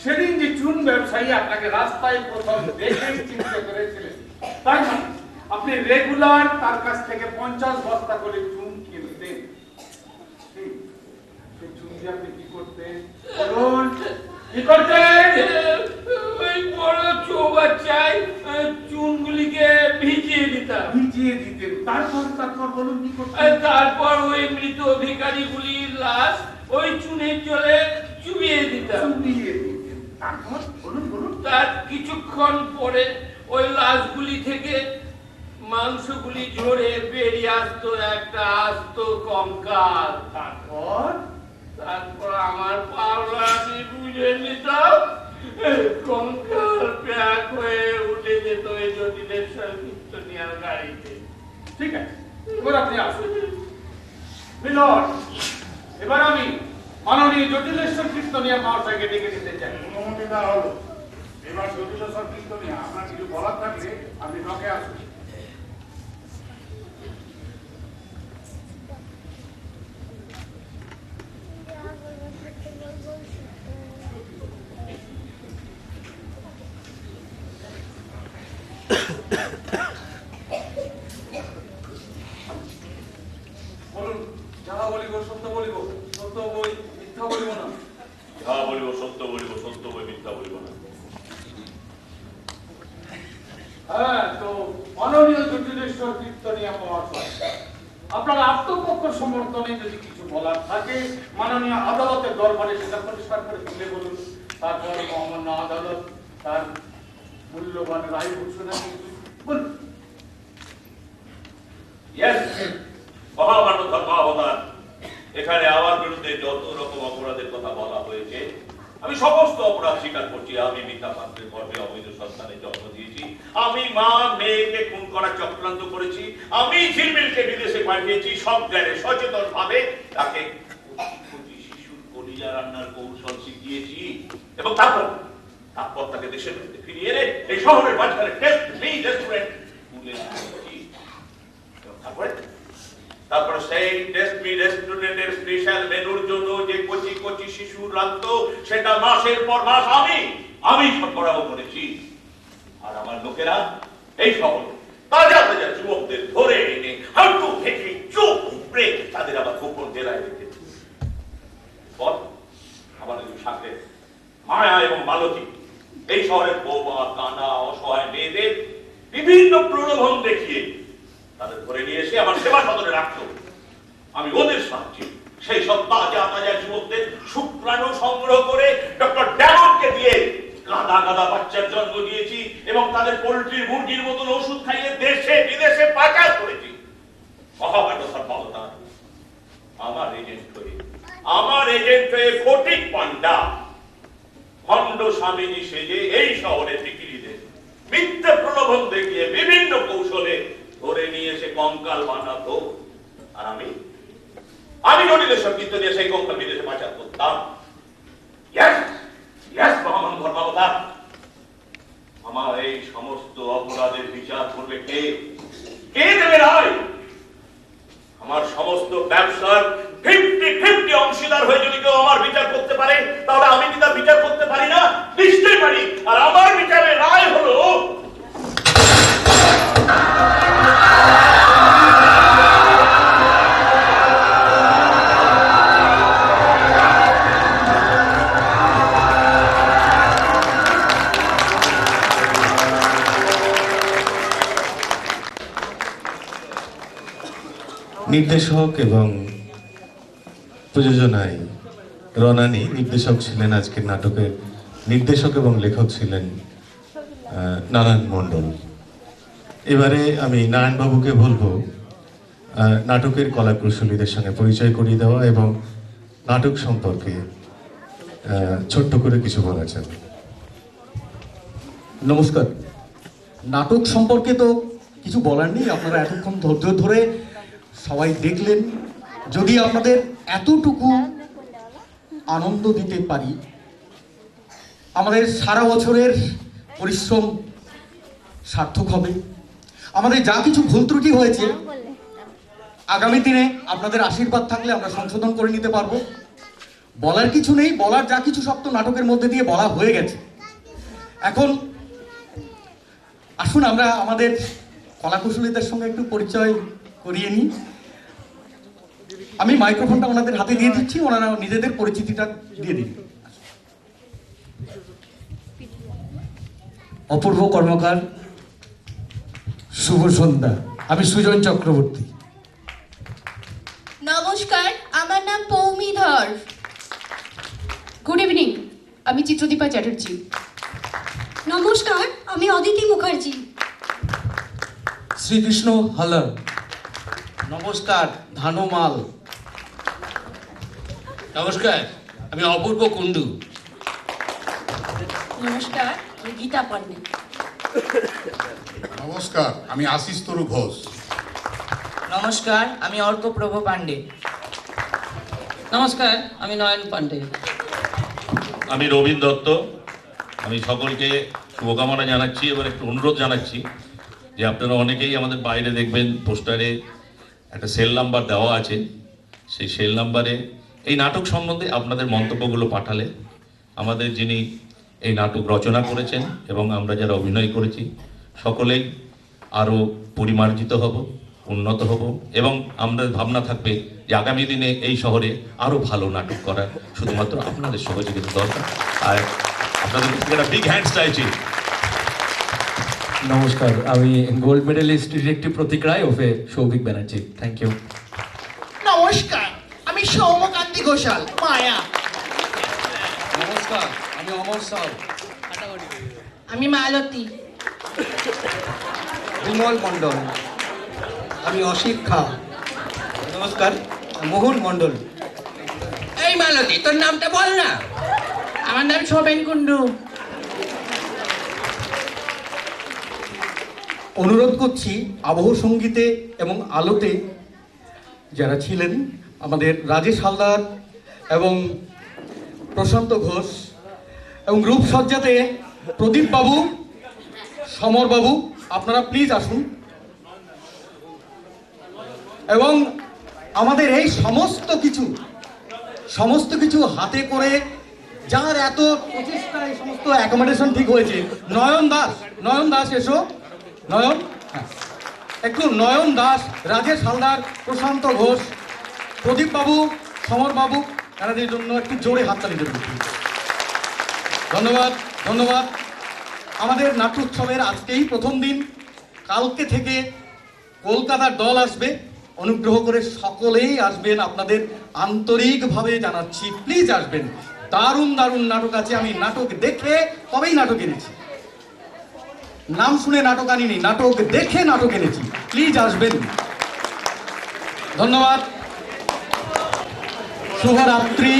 সেদিন যে চুন ব্যবসায়ী আপনাকে রাস্তায় প্রথম দেখেই চিনতে পেরেছিলেন, তাই না? আপনি রেগুলার তার কাছ থেকে 50 বস্তা করে চুন কিনতেন। সেই চুন দিয়ে আপনি কি করতেন বলুন? কি করতেন? ওই বড় চৌবাচ্চায় চুনগুলিকে ভিজিয়ে দিতাম। ভিজিয়ে দিতেন। তারপর বলুন কি করতেন? তারপর ওই মৃত ভিখারিগুলির লাশ ওই চুনের জলে চুবিয়ে দিতাম। চুবিয়ে দিতেন। তারপর বলুন বলুন। তার কিছুক্ষণ পরে ওই লাশগুলি থেকে মাংসগুলি ঝরে বেরিয়ে আসতো একটা আস্ত কঙ্কাল। তারপর আমার পাওলা আমি বুঝে নিতাম কঙ্কাল প্যাক হয়ে উঠে যেত এই জটিলেশ্বর কীর্তনিয়ার গাড়িতে। ঠিক আছে, এবার আপনি আসুন। মিলন, এবার আমি মাননীয় জটিলেশ্বর কীর্তনিয়া মহাশয়কে ডেকে নিতে চাই। অনুমতি দেওয়া হলো। এবার জটিলেশ্বর কীর্তনিয়া আপনার কিছু বলার থাকলে আপনি ডকে আসুন। বলুন, যাহা বলিব সত্য বলিব, সত্য বই মিথ্যা বলিব না। যা বলিব সত্য বলিব, সত্য বই মিথ্যা বলিব না। হ্যাঁ, তো মাননীয় জটিলেশ্বর কীর্তনিয়া মহাশয়, আপনার আত্মপক্ষ সমর্থনে যদি কিছু বলার থাকে মাননীয় আদালতের দরবারে সেটা পরিষ্কার করে তুলে বলুন। তারপর মহামান্য আদালত তার মূল্যবান রায় ঘোষণা করবে। বলুন। Yes, মহামান্য ধর্মাবতার, এখানে আমার বিরুদ্ধে যত রকম অপরাধের কথা বলা হয়েছে আমি সমস্ত অপরাধ স্বীকার করছি। আমি মিথ্যা পাত্রের গর্ভে অবৈধ সন্তানের জন্ম দিয়েছি, আমি মা মেয়েকে খুন করার চক্রান্ত করেছি, আমি ঝিলমিলকে বিদেশে পাঠিয়েছি সজ্ঞানে সচেতন ভাবে তাকে শিশুর কলিজা রান্নার কৌশল শিখিয়েছি এবং তারপর তাকে দেশের মধ্যে ফিরিয়ে এনে এই শহরের মাঝখানে টেস্ট মি রেস্টুরেন্ট খুলে দিয়েছি। তারপরে সেই টেস্ট মি রেস্টুরেন্টের স্পেশাল মেনুর জন্য যে কচি কচি শিশু রাখতো সেটা মাসের পর মাস আমি সরবরাহ করেছি। আর আমার লোকেরা এই শহরে তাজা তাজা যুবকদের ধরে এনে হাঁটু থেকে চোখ উপড়ে তাদের আবার গোপন জেলায় রেখেছে। আমাদের সাথে মায়া এবং মালতী এই শহরের বৌমা কানা অসহায় মেয়েদের বিভিন্ন প্রলোভন দেখিয়ে তাদের ধরে নিয়ে এসে আমার সেবা সদনে রাখতো। আমি ওদের সাহায্যে সেই সব তাজা তাজা যুবকদের শুক্রাণু সংগ্রহ করে ডক্টর ড্যামনকে দিয়ে গাদা গাদা বাচ্চার জন্ম দিয়েছি এবং তাদের পোল্ট্রির মুরগির মতন ওষুধ খাইয়ে দেশে বিদেশে পাচার করেছি। আমার এজেন্ট হয়ে ফটিক পান্ডা খণ্ড স্বামীজি সেজে এই শহরে টিকিরিদের মিথ্যে প্রলোভন দেখিয়ে বিভিন্ন কৌশলে ধরে নিয়ে এসে কঙ্কাল বানাতো। আর আমি জটিলেশ্বর কীর্তনিয়া সেই কঙ্কাল বিদেশে পাচার করতাম। মহামান ধর্মাবতার, আমার এই সমস্ত অপরাধের বিচার করবে কে দেবে রায়? আমার সমস্ত ব্যবসার 50-50 অংশীদার হয়ে যদি কেউ আমার বিচার করতে পারে তাহলে আমি কি তার বিচার করতে পারি না? নিশ্চয়ই পারি। আর আমার বিচারের রায় হলো নির্দেশক এবং প্রযোজনায় রনানী নির্দেশক ছিলেন, আজকের নাটকের নির্দেশক এবং লেখক ছিলেন নারায়ণ মণ্ডল। এবারে আমি নারায়ণবাবুকে বলবো নাটকের কলাকুশলীদের সঙ্গে পরিচয় করিয়ে দেওয়া এবং নাটক সম্পর্কে ছোট্ট করে কিছু বলা যাবে। নমস্কার। নাটক সম্পর্কে তো কিছু বলার নেই, আপনারা এতক্ষণ ধৈর্য ধরে সবাই দেখলেন। যদি আপনাদের এতটুকু আনন্দ দিতে পারি, আমাদের সারা বছরের পরিশ্রম সার্থক হবে। আমাদের যা কিছু ভুল ত্রুটি হয়েছে আগামী দিনে আপনাদের আশীর্বাদ থাকলে আমরা সংশোধন করে নিতে পারবো। বলার কিছু নেই, বলার যা কিছু সব তো নাটকের মধ্যে দিয়ে বলা হয়ে গেছে। এখন আসুন আমরা আমাদের কলাকুশলীদের সঙ্গে একটু পরিচয় করিয়ে নিই। আমি মাইক্রোফোনটা ওনাদের হাতে দিয়ে দিচ্ছি, ওনারা নিজেদের পরিচিতিটা দিয়ে দিন। অপূর্ব কর্মকার, শুভ সন্ধ্যা। আমি সুজন চক্রবর্তী। নমস্কার, আমার নাম পৌমি ধর। গুড ইভিনিং, আমি চিত্রদীপা চ্যাটার্জি। নমস্কার, আমি অদিতি মুখার্জি। শ্রীকৃষ্ণ হালার। নমস্কার, ধানুমাল। নমস্কার, আমি অপূর্ব কুণ্ডু। নমস্কার, আমি গীতা পান্ডে। নমস্কার, আমি আশিস তরু ঘোষ। নমস্কার, আমি অর্কপ্রভ পান্ডে। নমস্কার, আমি নয়ন পান্ডে। আমি রবীন দত্ত। আমি সকলকে শুভকামনা জানাচ্ছি এবং একটু অনুরোধ জানাচ্ছি যে আপনারা অনেকেই আমাদের বাইরে দেখবেন পোস্টারে একটা সেল নাম্বার দেওয়া আছে। সেই সেল নাম্বারে এই নাটক সম্বন্ধে আপনাদের মন্তব্যগুলো পাঠালে আমাদের যিনি এই নাটক রচনা করেছেন এবং আমরা যারা অভিনয় করেছি সকলেই আরও পরিমার্জিত হব, উন্নত হব এবং আমাদের ভাবনা থাকবে যে আগামী দিনে এই শহরে আরও ভালো নাটক করার শুধুমাত্র আপনাদের সহযোগিতা দরকার। আর আপনাদের একটা বিগ হ্যান্ডস চাইছি। নমস্কার, আমি gold medalist detective Pratik Roy ওফে সৌভিক ব্যানার্জি। Thank you. নমস্কার, আমি সৌমকান্তি ঘোষাল, মায়া। নমস্কার, আমি অমর সাউ। আমি মালতী। বিমল মণ্ডল। আমি অসিত খা। নমস্কার, মোহন মণ্ডল। এই মালতী, তোর নামটা বল না। আমার নাম শোভেন কুণ্ডু। অনুরোধ করছি আবহ সঙ্গীতে এবং আলোতে যারা ছিলেন আমাদের রাজেশ হালদার এবং প্রশান্ত ঘোষ, এবং রূপসজ্জাতে প্রদীপ বাবু, সমর বাবু, আপনারা প্লিজ আসুন। এবং আমাদের এই সমস্ত কিছু হাতে করে যার এত প্রচেষ্টা, এই সমস্ত অ্যাকোমোডেশন ঠিক হয়েছে, নয়ন দাস এসো। নয়ন, হ্যাঁ, একটু নয়ন দাস, রাজেশ হালদার, প্রশান্ত ঘোষ, প্রদীপ বাবু, সমর বাবু, এনাদের জন্য একটু জোরে হাততালি দেবেন। ধন্যবাদ, ধন্যবাদ। আমাদের নাট্যোৎসবের আজকেই প্রথম দিন, কালকে থেকে কলকাতার দল আসবে। অনুগ্রহ করে সকলেই আসবেন, আপনাদের আন্তরিকভাবে জানাচ্ছি, প্লিজ আসবেন। দারুণ দারুণ নাটক আছে। আমি নাটক দেখে তবেই নাটক এনেছি, নাম শুনে নাটক আনিনি, নাটক দেখে নাটক এনেছি। প্লিজ আসবেন। ধন্যবাদ, শুভরাত্রি।